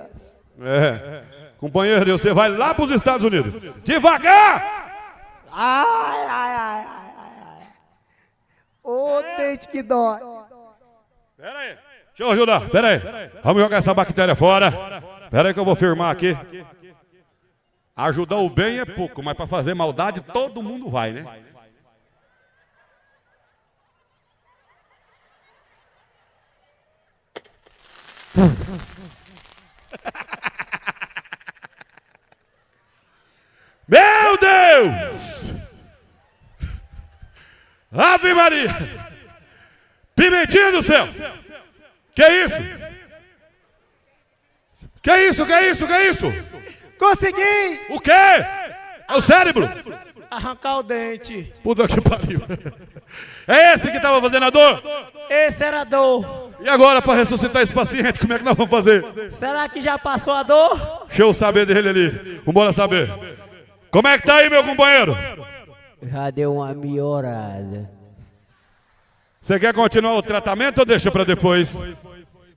Companheiro, você vai lá pros Estados Unidos. Devagar!
Ai. Ô, dente que dói.
Pera aí. Deixa eu ajudar. Pera aí. Vamos jogar essa bactéria fora. Pera aí que eu vou firmar aqui. Ajudar o bem é pouco, mas pra fazer maldade todo mundo vai, né? Meu Deus! Ave Maria! Pimentinha do céu! Que é isso? Que é isso?
Consegui!
O quê? É o cérebro?
Arrancar o dente.
Puta que pariu. É esse que tava fazendo a dor?
Esse era a dor.
E agora, para ressuscitar esse paciente, como é que nós vamos fazer?
Será que já passou a dor?
Deixa eu saber dele ali. Vambora saber. Como é que tá aí, meu companheiro?
Já deu uma melhorada.
Você quer continuar o tratamento ou deixa para depois?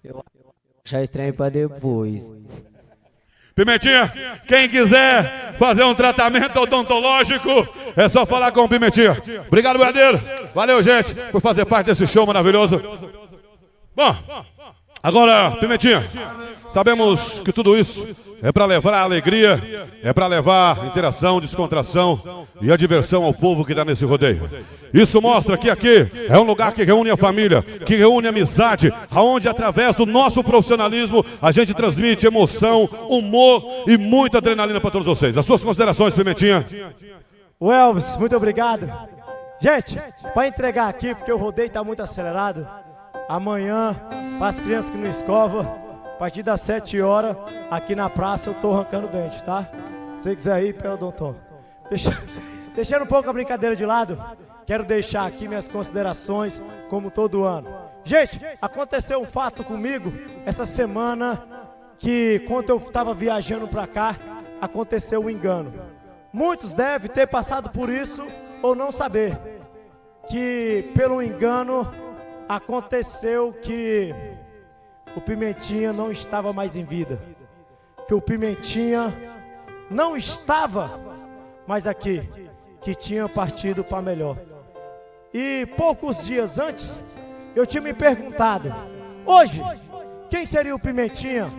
Eu já estranho pra depois.
Pimentinha, quem quiser fazer um tratamento odontológico, é só falar com o Pimentinha. Obrigado, Bradeiro. Valeu, gente, por fazer parte desse show maravilhoso. Bom, agora, Pimentinha, sabemos que tudo isso é para levar a alegria, é para levar interação, descontração e a diversão ao povo que está nesse rodeio. Isso mostra que aqui é um lugar que reúne a família, que reúne a amizade, aonde através do nosso profissionalismo a gente transmite emoção, humor e muita adrenalina para todos vocês. As suas considerações, Pimentinha?
O Elvis, muito obrigado. Gente, para entregar aqui, porque o rodeio está muito acelerado, amanhã, para as crianças que não escovam, a partir das 7 horas, aqui na praça eu tô arrancando dente, tá? Se você quiser ir, pelo doutor. Deixando um pouco a brincadeira de lado, quero deixar aqui minhas considerações, como todo ano. Gente, aconteceu um fato comigo essa semana, que quando eu estava viajando pra cá, aconteceu um engano. Muitos devem ter passado por isso ou não saber, que pelo engano aconteceu que o Pimentinha não estava mais em vida, que o Pimentinha não estava mais aqui, que tinha partido para melhor. E poucos dias antes, eu tinha me perguntado, hoje, quem seria o Pimentinha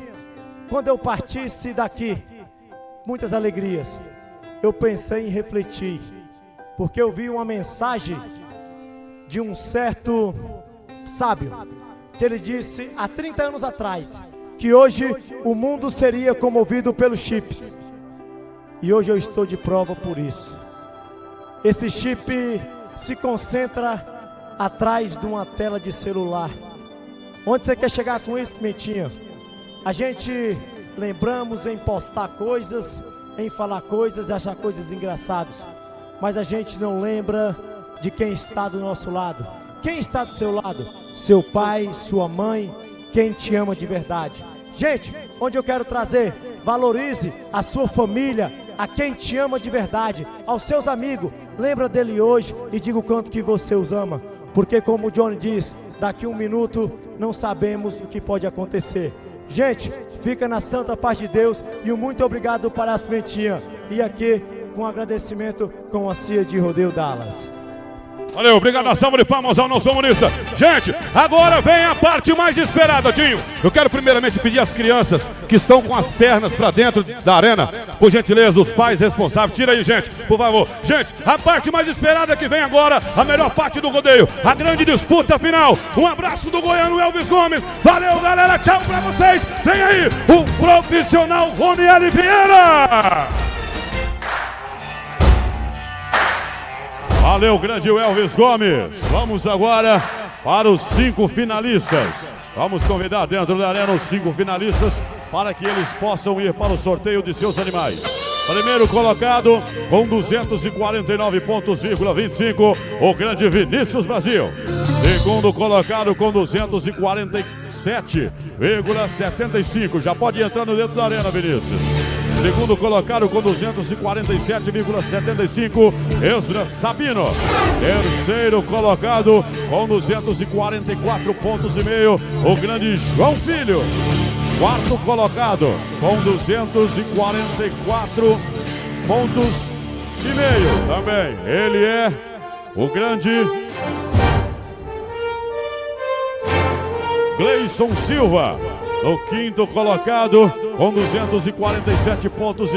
quando eu partisse daqui? Muitas alegrias. Eu pensei em refletir, porque eu vi uma mensagem de um certo sábio, que ele disse há 30 anos atrás, que hoje o mundo seria comovido pelos chips. E hoje eu estou de prova por isso. Esse chip se concentra atrás de uma tela de celular. Onde você quer chegar com isso, Pimentinha? A gente lembramos em postar coisas, em falar coisas, achar coisas engraçadas, mas a gente não lembra de quem está do nosso lado. Quem está do seu lado? Seu pai, sua mãe, quem te ama de verdade. Gente, onde eu quero trazer, valorize a sua família, a quem te ama de verdade, aos seus amigos. Lembra dele hoje e diga o quanto que você os ama, porque como o Johnny diz, daqui um minuto não sabemos o que pode acontecer. Gente, fica na santa paz de Deus e um muito obrigado para as Pimentinha. E aqui com agradecimento com a CIA de Rodeio Dallas.
Valeu, obrigado, a salva de palmas ao nosso humorista. Gente, agora vem a parte mais esperada, Dinho. Eu quero primeiramente pedir às crianças que estão com as pernas pra dentro da arena, por gentileza, os pais responsáveis, tira aí, gente, por favor. Gente, a parte mais esperada que vem agora, a melhor parte do rodeio, a grande disputa final. Um abraço do goiano Elvis Gomes. Valeu, galera, tchau pra vocês. Vem aí, o profissional Roniel Vieira.
Valeu, grande Elvis Gomes. Vamos agora para os 5 finalistas. Vamos convidar dentro da arena os 5 finalistas para que eles possam ir para o sorteio de seus animais. Primeiro colocado com 249 pontos,25, o grande Vinícius Brasil. Segundo colocado com 247,75. Já pode ir entrando dentro da arena, Vinícius. Segundo colocado com 247,75, Esdras Sabino. Terceiro colocado com 244,5 pontos, o grande João Filho. Quarto colocado com 244,5 pontos também. Ele é o grande Gleison Silva. No quinto colocado com 247,5 pontos,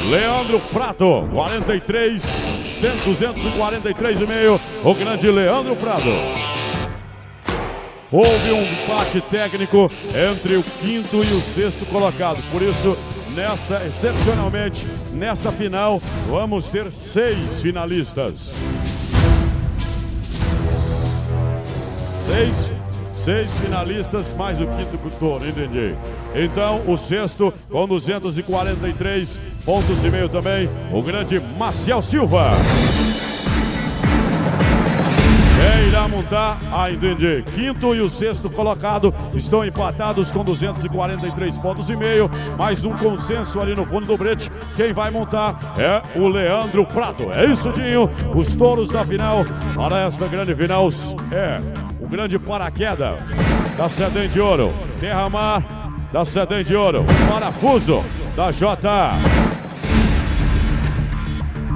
Leandro Prado, 243,5, o grande Leandro Prado. Houve um empate técnico entre o quinto e o sexto colocado, por isso, excepcionalmente, nesta final, vamos ter 6 finalistas. 6 finalistas, mais o quinto doutor, entendi. Então, o sexto, com 243,5 pontos também, o grande Maciel Silva. irá montar? Ah, entendi. Quinto e o sexto colocado estão empatados com 243 pontos e meio. Mais um consenso ali no fundo do brete. Quem vai montar é o Leandro Prado. É isso, Dinho. Os touros da final para esta grande final é o grande paraquedas da Sedem de Ouro. Terra-Mar da Sedem de Ouro. Parafuso da JA.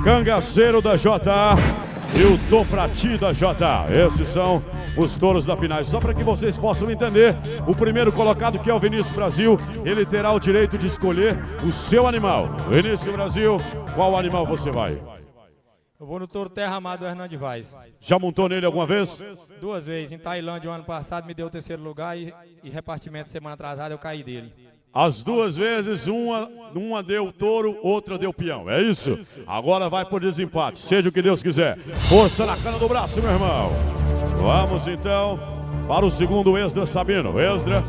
Cangaceiro da JA e o Toprati da JA. Esses são os touros da final. Só para que vocês possam entender, o primeiro colocado, que é o Vinícius Brasil, ele terá o direito de escolher o seu animal. Vinícius Brasil, qual animal você vai?
Eu vou no touro Terra-Mar do Hernando Vaz.
Já montou nele alguma vez?
2 vezes. Em Tailândia, o ano passado, me deu o 3º lugar e repartimento semana atrasada eu caí dele.
As 2 vezes, uma deu touro, outra deu peão. É isso? Agora vai por desempate, seja o que Deus quiser. Força na cana do braço, meu irmão. Vamos então para o segundo Esdra Sabino. Esdra,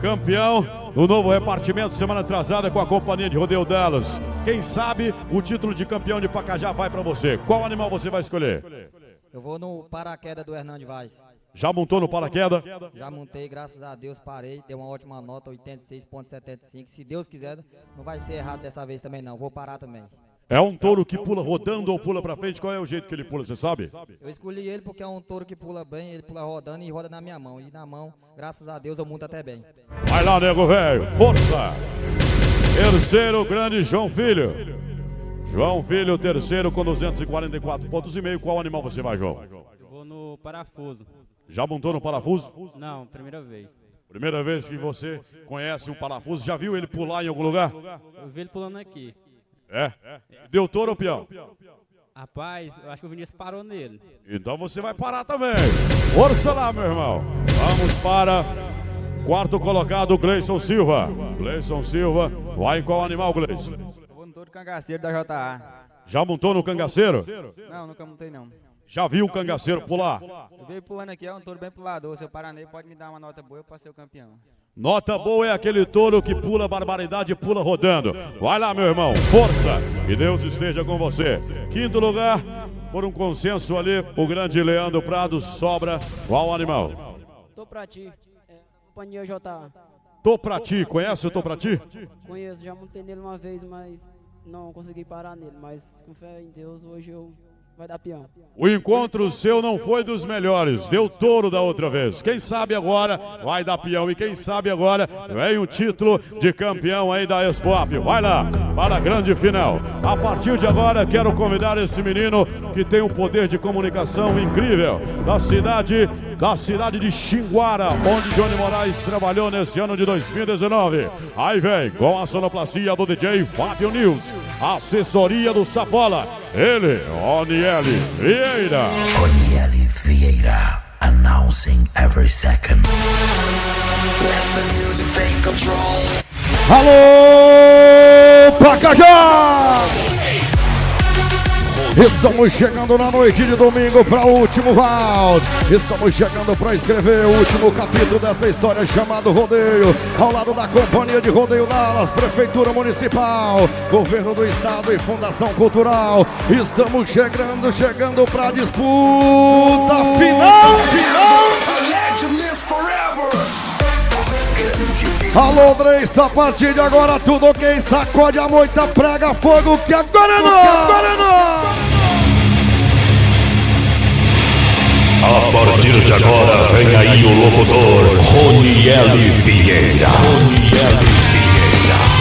campeão do novo repartimento semana atrasada com a Companhia de Rodeio Dallas. Quem sabe o título de campeão de Pacajá vai para você. Qual animal você vai escolher?
Eu vou no paraquedas do Hernando Vaz.
Já montou no paraquedas?
Já montei, graças a Deus, parei, deu uma ótima nota, 86,75. Se Deus quiser, não vai ser errado dessa vez também não, vou parar também.
É um touro que pula rodando ou pula pra frente? Qual é o jeito que ele pula, você sabe?
Eu escolhi ele porque é um touro que pula bem, ele pula rodando e roda na minha mão. E na mão, graças a Deus, eu monto até bem.
Vai lá, nego velho, força! Terceiro, grande João Filho. João Filho, terceiro com 244 pontos e meio. Qual animal você vai, João?
Eu vou no parafuso.
Já montou no parafuso?
Não, primeira vez.
Primeira vez que você conhece o parafuso. Já viu ele pular em algum lugar?
Eu vi ele pulando aqui.
É? Deu touro ou peão?
Rapaz, eu acho que o Vinícius parou nele.
Então você vai parar também. Força lá, meu irmão. Vamos para quarto colocado, Gleison Silva. Gleison Silva, vai em qual animal, Gleison?
Eu vou no touro cangaceiro da JA.
Já montou no cangaceiro?
Não, nunca montei não.
Já viu o cangaceiro pular?
Eu veio pulando aqui, é um touro bem pulador. Se eu parar nele, pode me dar uma nota boa para ser o campeão.
Nota boa é aquele touro que pula barbaridade e pula rodando. Vai lá, meu irmão, força, que Deus esteja com você. Quinto lugar, por um consenso ali, o grande Leandro Prado. Sobra qual animal?
Toprati, Companhia JA.
Toprati, conhece o Toprati?
Conheço, já montei nele uma vez, mas não consegui parar nele. Mas com fé em Deus, hoje eu... vai dar peão.
O encontro seu não foi dos melhores, deu touro da outra vez. Quem sabe agora vai dar peão e quem sabe agora vem o título de campeão aí da Expoap. Vai lá para a grande final. A partir de agora quero convidar esse menino que tem um poder de comunicação incrível da cidade de Xinguara, onde Johnny Moraes trabalhou nesse ano de 2019. Aí vem com a sonoplastia do DJ Fábio News, assessoria do Sapola, ele, Ronieli Vieira.
Ronieli Vieira, announcing every second. Let the music take control.
Alô, Pacajá! Estamos chegando na noite de domingo para o último round. Estamos chegando para escrever o último capítulo dessa história chamado Rodeio. Ao lado da Companhia de Rodeio Dallas, Prefeitura Municipal, Governo do Estado e Fundação Cultural. Estamos chegando para a disputa final. Alô, Dreis, a partir de agora tudo quem sacode a moita prega fogo que agora não!
A partir de agora vem aí o locutor Ronieli Vieira.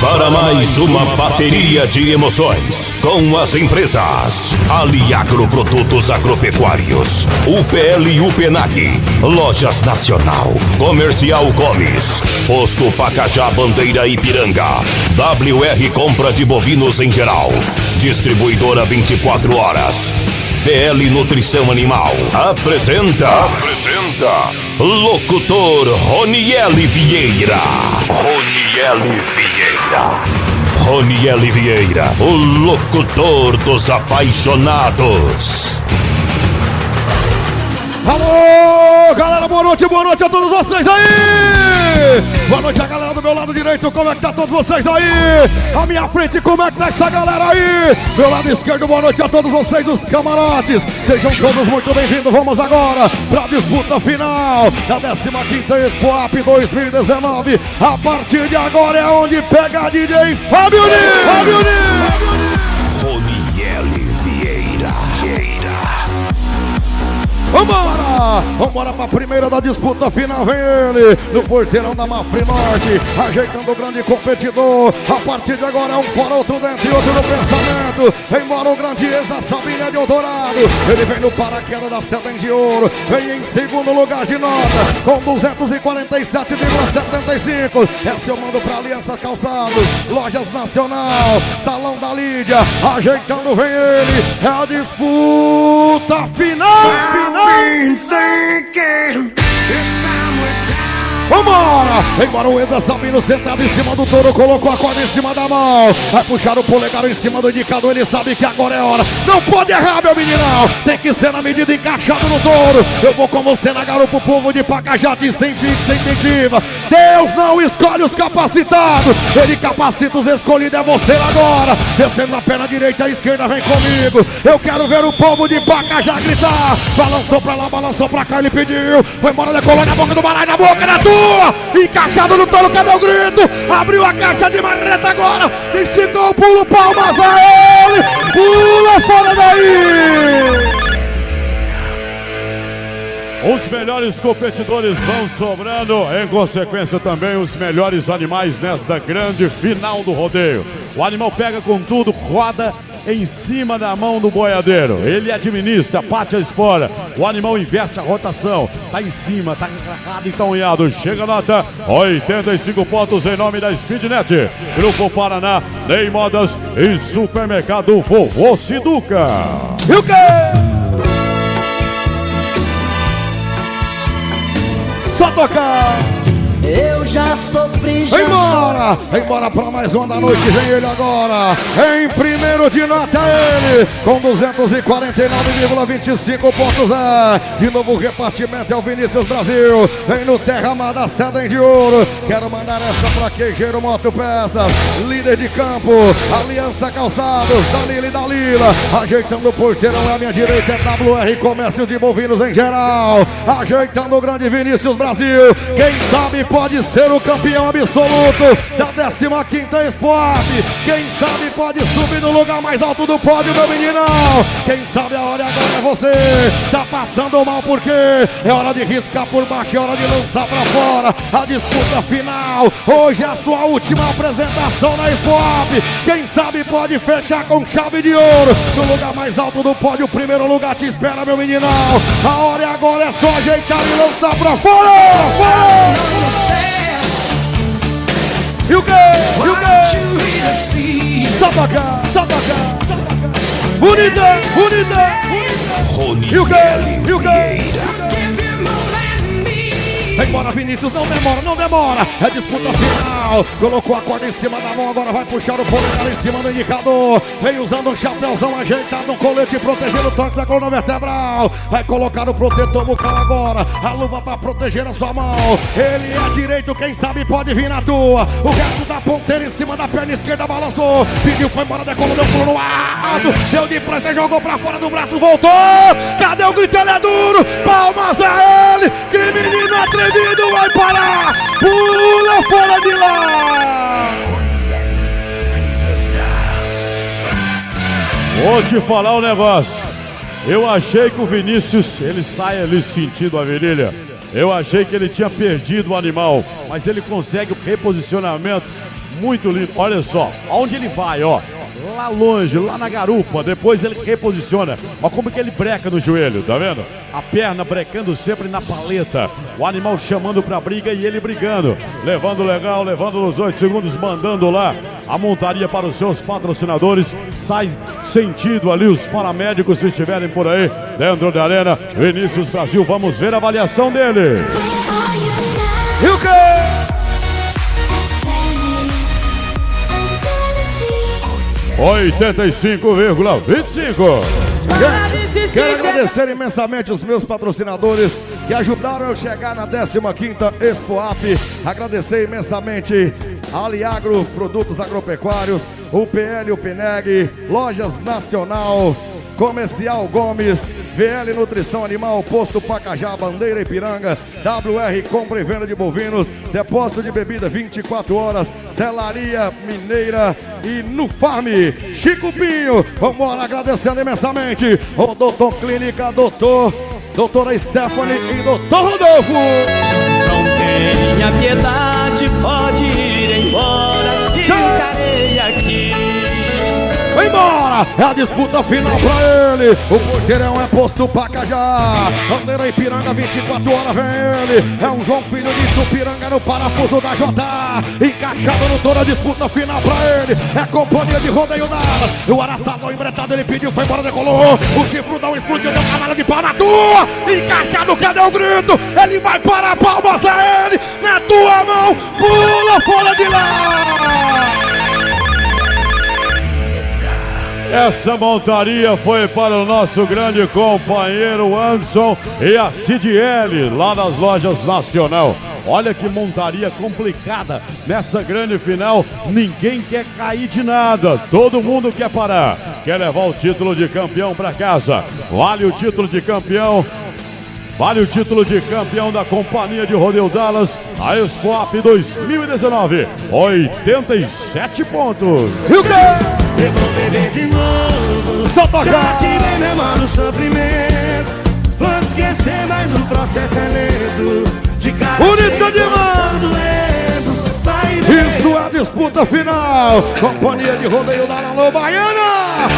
Para mais uma bateria de emoções com as empresas Aliagro Produtos Agropecuários, UPL Upenag, Lojas Nacional, Comercial Gomes, Posto Pacajá Bandeira Ipiranga, WR Compra de Bovinos em geral, Distribuidora 24 horas, VL Nutrição Animal, apresenta locutor Ronieli Vieira. Ronieli Vieira, o locutor dos apaixonados.
Alô, galera, boa noite a todos vocês aí! Boa noite a galera do meu lado direito, como é que tá todos vocês aí? À minha frente, como é que tá essa galera aí? Meu lado esquerdo, boa noite a todos vocês dos camarotes. Sejam todos muito bem-vindos, vamos agora pra disputa final da 15ª Expoap 2019. A partir de agora é onde pega DJ Fábio Nil!
Roniel Vieira.
Vambora pra primeira da disputa final, vem ele, no porteirão da Mafre Norte, ajeitando o grande competidor, a partir de agora é um fora, outro dentro e outro no pensamento, embora o grande ex da Sabina de Eldorado, ele vem no paraquedas da Sedem de Ouro, vem em segundo lugar de nota, com 247,75, é seu mando pra Aliança Calçados, Lojas Nacional, Salão da Lídia, ajeitando vem ele, é a disputa final! Vambora! Embora o Eda Sabino sentado em cima do touro, colocou a corda em cima da mão. Vai puxar o polegar em cima do indicador, ele sabe que agora é hora. Não pode errar, meu meninão. Tem que ser na medida encaixado no touro. Eu vou com você na garupa, o povo de Pacajati sem incentiva. Deus não escolhe os capacitados. Ele capacita os escolhidos, é você agora. Descendo a perna direita, a esquerda, vem comigo. Eu quero ver o povo de Pacajá gritar. Balançou pra lá, balançou pra cá, ele pediu. Foi embora, decolou na boca do baralho, na boca da tua. Encaixado no touro, cadê o grito? Abriu a caixa de marreta agora. Esticou o pulo, palmas a ele. Pula fora daí.
Os melhores competidores vão sobrando, em consequência também os melhores animais nesta grande final do rodeio. O animal pega com tudo, roda em cima da mão do boiadeiro. Ele administra, parte a espora. O animal inverte a rotação. Tá em cima, tá encracado e tá unhado. Chega a nota 85 pontos em nome da Speednet. Grupo Paraná, Ney Modas e Supermercado Vovô Siduca.
E o quê? Só tocar!
Eu já sofri, já
embora! Embora pra mais uma da noite, vem ele agora! Em primeiro de nota ele, com 249,25 pontos de novo o repartimento é o Vinícius Brasil, vem no Terra Amada Sedem de Ouro, quero mandar essa pra Queijeiro Motopeças, líder de campo, Aliança Calçados, Danilo e Dalila, ajeitando o porteirão à minha direita é WR Comércio de Bovinos em geral, ajeitando o grande Vinícius Brasil, quem sabe pode ser o campeão absoluto da 15ª Expoap. Quem sabe pode subir no lugar mais alto do pódio, meu meninão. Quem sabe a hora agora é você. Tá passando mal porque é hora de riscar por baixo, é hora de lançar pra fora. A disputa final. Hoje é a sua última apresentação na Expoap. Quem sabe pode fechar com chave de ouro. No lugar mais alto do pódio, o primeiro lugar te espera, meu meninão. A hora agora é só ajeitar e lançar pra fora. E o quê? E o quê? Só tocar, só tocar. Bonita, bonita. E o quê? E o quê? Vem embora, Vinícius, não demora, não demora. É disputa final. Colocou a corda em cima da mão, agora vai puxar o polegar em cima do indicador. Vem usando um chapéuzão ajeitado, um colete protegendo o tórax da coluna vertebral. Vai colocar o protetor bucal agora. A luva pra proteger a sua mão. Ele é direito, quem sabe pode vir na tua. O resto da ponteira em cima da perna esquerda balançou. Pediu, foi embora, decolou, deu pulo no alto. Deu de prancha, jogou pra fora do braço, voltou. Cadê o grito? Ele é duro. Palmas a ele. Que menino atrevido. Vai parar! Pula fora de lá!
Vou te falar um negócio. Eu achei que o Vinícius, ele sai ali sentindo a virilha. Eu achei que ele tinha perdido o animal, mas ele consegue o reposicionamento muito lindo. Olha só, aonde ele vai, ó. Lá longe, lá na garupa, depois ele reposiciona. Olha como que ele breca no joelho, tá vendo? A perna brecando sempre na paleta. O animal chamando pra briga e ele brigando. Levando legal, levando nos 8 segundos, mandando lá a montaria para os seus patrocinadores. Sai sentido ali os paramédicos se estiverem por aí dentro da arena. Vinícius Brasil, vamos ver a avaliação dele.
E o quê?
85,25.
Quero agradecer imensamente os meus patrocinadores que ajudaram eu chegar na 15ª Expoap. Agradecer imensamente a Aliagro, Produtos Agropecuários, o PL, o PNEG, Lojas Nacional, Comercial Gomes, VL Nutrição Animal, Posto Pacajá, Bandeira Ipiranga, WR Compra e Venda de Bovinos, Depósito de Bebida 24 horas, Celaria Mineira e no Farm, Chico Pinho. Vamos lá, agradecendo imensamente o Doutor Clínica, doutora Stephanie e doutor Rodolfo.
Não tenha piedade, pode ir embora, ficarei aqui.
Vai embora! É a disputa final pra ele. O porteirão é Posto Pacajá. Bandeira Ipiranga, 24 horas vem ele. É o João Filho de Tupiranga no parafuso da J. Encaixado no toda a disputa final pra ele. É companhia de rodeio Dallas. O Araçazão embretado, ele pediu, foi embora, decolou. O chifrudão explodiu, deu cavalo de pau na tua. Encaixado, cadê o grito? Ele vai para a palmas a ele. Na tua mão, pula fora de lá.
Essa montaria foi para o nosso grande companheiro Anderson e a CDL, lá nas Lojas Nacional. Olha que montaria complicada nessa grande final. Ninguém quer cair de nada, todo mundo quer parar. Quer levar o título de campeão para casa. Vale o título de campeão. Vale o título de campeão da Companhia de Rodeio Dallas, a Expoap 2019, 87 pontos.
Eu vou beber de novo,
só tocar.
Já tirei meu mano sofrimento, vou esquecer, mas o processo é lento. De cara
bonita demais. Isso é a disputa final. Companhia de Rodeio da Alô Baiana.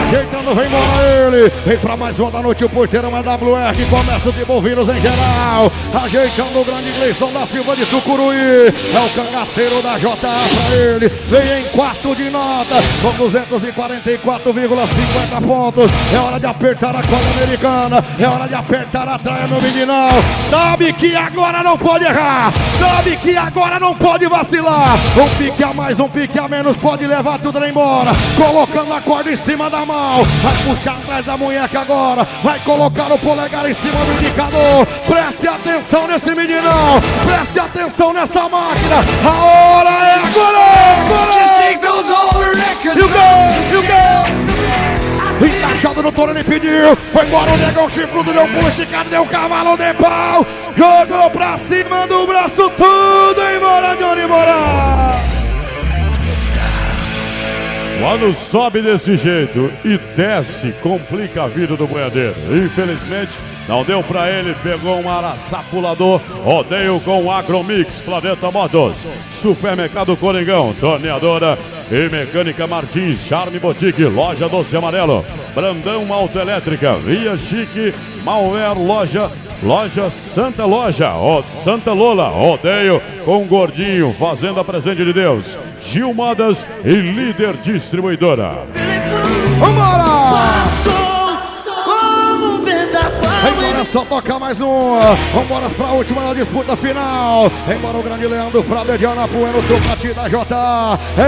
Ajeitando, vem embora ele. Vem pra mais uma da noite, o porteirão é WR, comércio de bovinos em geral. Ajeitando o grande Gleison da Silva de Tucuruí. É o cangaceiro da JA pra ele. Vem em quarto de nota, com 244,50 pontos. É hora de apertar a corda americana. É hora de apertar a traia no meninão. Sabe que agora não pode errar. Sabe que agora não pode vacilar. Um pique a mais, um pique a menos, pode levar tudo lá embora. Colocando a corda em cima da mão. Vai puxar atrás da munheca agora. Vai colocar o polegar em cima do indicador. Preste atenção nesse meninão. Preste atenção nessa máquina. A hora é agora. You go. Encaixado no touro, ele pediu. Foi embora o negão chifrudo, deu um pulo esticado, deu um cavalo de pau. Jogou pra cima do braço, tudo embora, Johnny Moraes.
Quando sobe desse jeito e desce, complica a vida do boiadeiro. Infelizmente, não deu pra ele, pegou um araçá pulador. Rodeio com Agromix, Planeta Motos, Supermercado Coringão, Torneadora e Mecânica Martins, Charme Boutique, Loja Doce Amarelo, Brandão Autoelétrica, Via Chique, Malware, Loja Santa Santa Lola, Rodeio com Gordinho, Fazenda Presente de Deus, Gil Modas e Líder Distribuidora.
Vambora! Embora, só tocar mais um. Vambora pra última na disputa final. Embora o grande Leandro Prado de Anapuã no Tocati da J.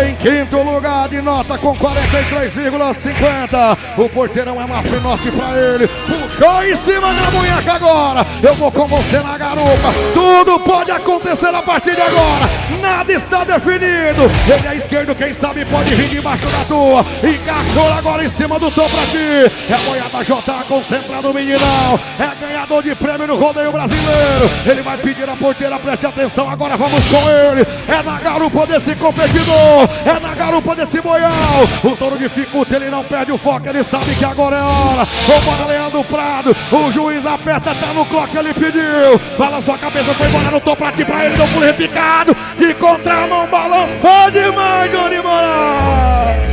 Em quinto lugar de nota com 43,50. O porteirão é Mafre Norte pra ele. Puxou em cima da munheca agora. Eu vou com você na garupa. Tudo pode acontecer a partir de agora. Nada está definido. Ele é esquerdo, quem sabe pode vir debaixo da tua. Encaixou agora em cima do Tocati. É a boiada J concentrado o meninão. É ganhador de prêmio no rodeio brasileiro. Ele vai pedir a porteira, preste atenção. Agora vamos com ele. É na garupa desse competidor. É na garupa desse boião. O touro dificulta, ele não perde o foco. Ele sabe que agora é hora. Vambora, Leandro Prado. O juiz aperta, tá no clock, ele pediu. Balançou a cabeça, foi embora no Toprati pra ele. Deu pulo repicado. De contramão, balançou demais, Johnny Moraes.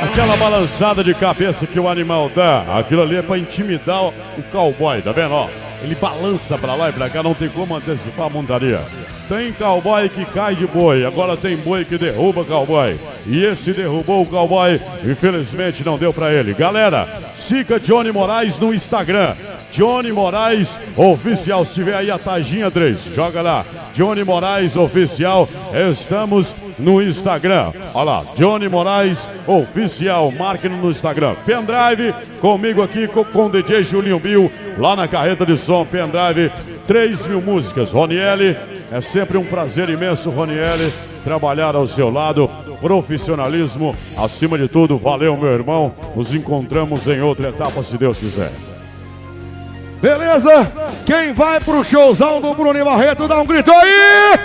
Aquela balançada de cabeça que o animal dá, aquilo ali é pra intimidar o cowboy, tá vendo? Ó, ele balança pra lá e pra cá, não tem como antecipar a montaria. Tem cowboy que cai de boi, agora tem boi que derruba cowboy. E esse derrubou o cowboy, infelizmente não deu pra ele. Galera, siga Johnny Moraes no Instagram. Johnny Moraes Oficial. Se tiver aí a taginha, Andrés, joga lá. Johnny Moraes Oficial. Estamos no Instagram. Olha lá, Johnny Moraes Oficial. Marque no Instagram. Pendrive comigo aqui com o DJ Julinho Bill. Lá na carreta de som, pendrive. 3.000 músicas. Ronieli, é sempre um prazer imenso, Ronieli, trabalhar ao seu lado. Profissionalismo acima de tudo. Valeu, meu irmão. Nos encontramos em outra etapa, se Deus quiser.
Beleza? Quem vai pro showzão do Bruno Barreto, dá um grito aí!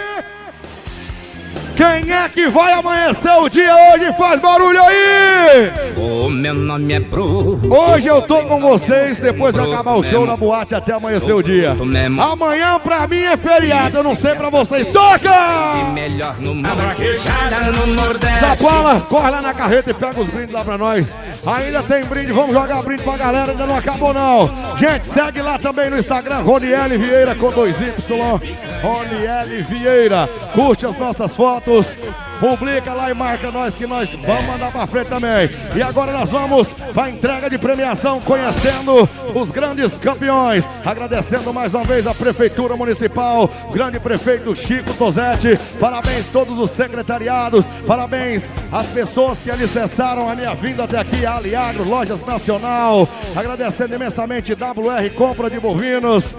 Quem é que vai amanhecer o dia hoje? Faz barulho aí!
O meu nome é Bruno.
Hoje eu tô com vocês, depois de acabar o show na boate até amanhecer o dia. Amanhã pra mim é feriado, eu não sei pra vocês. Toca! Sapola, corre lá na carreta e pega os brindes lá pra nós. Ainda tem brinde, vamos jogar brinde pra galera, ainda não acabou não. Gente, segue lá também no Instagram, Ronieli Vieira com 2Y. Ronieli Vieira, curte as nossas fotos, publica lá e marca nós que nós vamos mandar pra frente também. E agora nós vamos pra entrega de premiação, conhecendo os grandes campeões, agradecendo mais uma vez a Prefeitura Municipal, o grande prefeito Chico Tosetti, parabéns a todos os secretariados, parabéns às pessoas que alicerçaram a minha vinda até aqui, a Aliagro, Lojas Nacional, agradecendo imensamente WR Compra de Bovinos,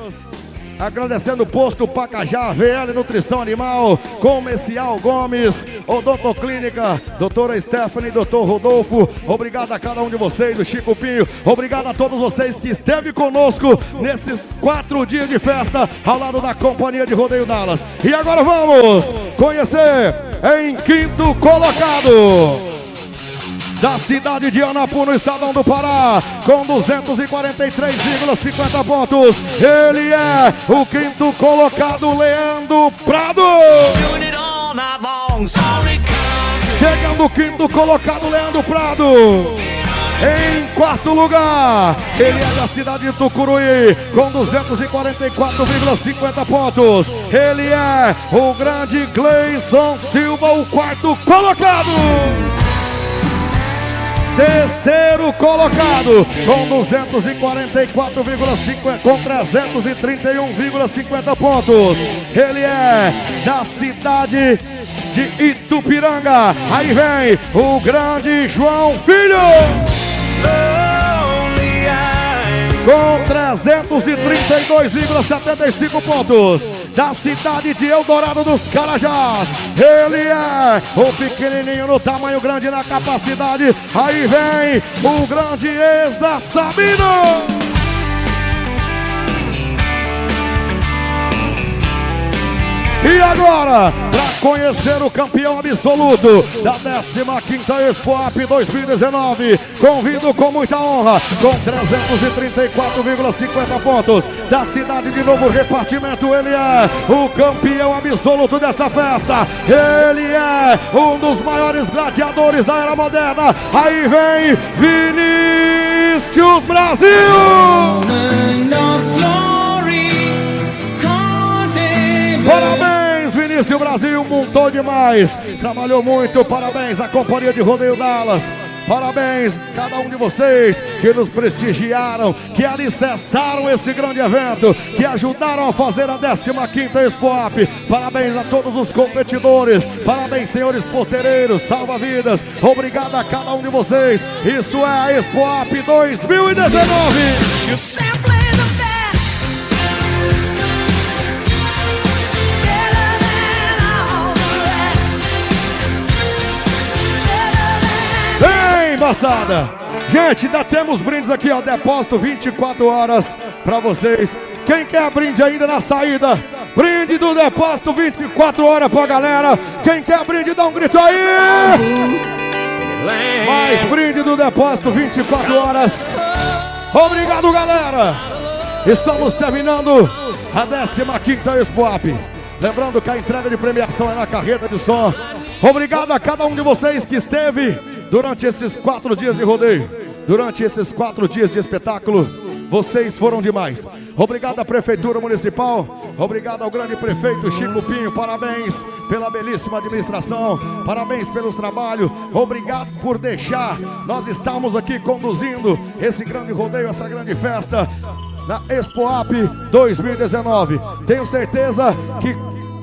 agradecendo o Posto Pacajá, VL Nutrição Animal, Comercial Gomes, Odontoclínica, doutora Stephanie, doutor Rodolfo, obrigado a cada um de vocês, do Chico Pinho, obrigado a todos vocês que esteve conosco nesses 4 dias de festa, ao lado da Companhia de Rodeio Dallas. E agora vamos conhecer em quinto colocado da cidade de Anapu, no Estadão do Pará, com 243,50 pontos. Ele é o quinto colocado, Leandro Prado. Chegando o quinto colocado, Leandro Prado. Em quarto lugar, ele é da cidade de Tucuruí, com 244,50 pontos. Ele é o grande Gleison Silva, o quarto colocado. Terceiro colocado, com 244,50, com 331,50 pontos. Ele é da cidade de Itupiranga. Aí vem o grande João Filho, com 332,75 pontos. Da cidade de Eldorado dos Carajás, ele é o pequenininho no tamanho, grande na capacidade. Aí vem o grande ex da Sabino. E agora, para conhecer o campeão absoluto da 15ª Expoap 2019, convido com muita honra, com 334,50 pontos, da cidade de Novo Repartimento, ele é o campeão absoluto dessa festa. Ele é um dos maiores gladiadores da era moderna. Aí vem Vinícius Brasil. Parabéns, Vinícius Brasil, montou demais, trabalhou muito, parabéns à Companhia de Rodeio Dallas, parabéns a cada um de vocês que nos prestigiaram, que alicerçaram esse grande evento, que ajudaram a fazer a 15ª Expoap. Parabéns a todos os competidores, parabéns, senhores porteireiros, salva-vidas, obrigado a cada um de vocês. Isto é a Expoap 2019. Bem, embaçada. Gente, ainda temos brindes aqui, ó. Depósito 24 horas pra vocês. Quem quer brinde ainda na saída? Brinde do depósito 24 horas pra galera. Quem quer brinde, dá um grito aí. Mais brinde do depósito 24 horas. Obrigado, galera. Estamos terminando a 15ª Expoap. Lembrando que a entrega de premiação é na carreta de som. Obrigado a cada um de vocês que esteve durante esses 4 dias de rodeio, durante esses 4 dias de espetáculo. Vocês foram demais. Obrigado à Prefeitura Municipal, obrigado ao grande prefeito Chico Pinho, parabéns pela belíssima administração, parabéns pelos trabalhos, obrigado por deixar nós estamos aqui conduzindo esse grande rodeio, essa grande festa. na Expoap 2019. Tenho certeza que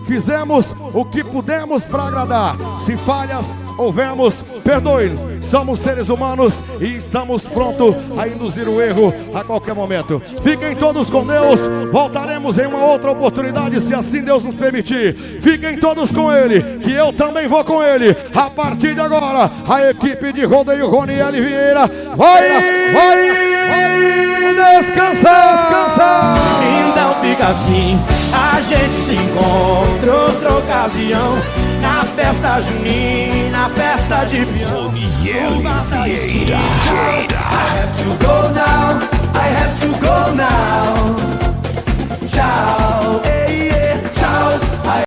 fizemos o que pudemos para agradar. Se falhas houvermos, perdoe-nos. Somos seres humanos e estamos prontos a induzir o erro a qualquer momento. Fiquem todos com Deus. Voltaremos em uma outra oportunidade, se assim Deus nos permitir. Fiquem todos com Ele, que eu também vou com Ele. A partir de agora, a equipe de rodeio Roniel Vieira vai descansar.
Então fica assim, a gente se encontra outra ocasião, na festa junina, na festa de peão.
Roniel Vieira.
I have to go now, I have to go now.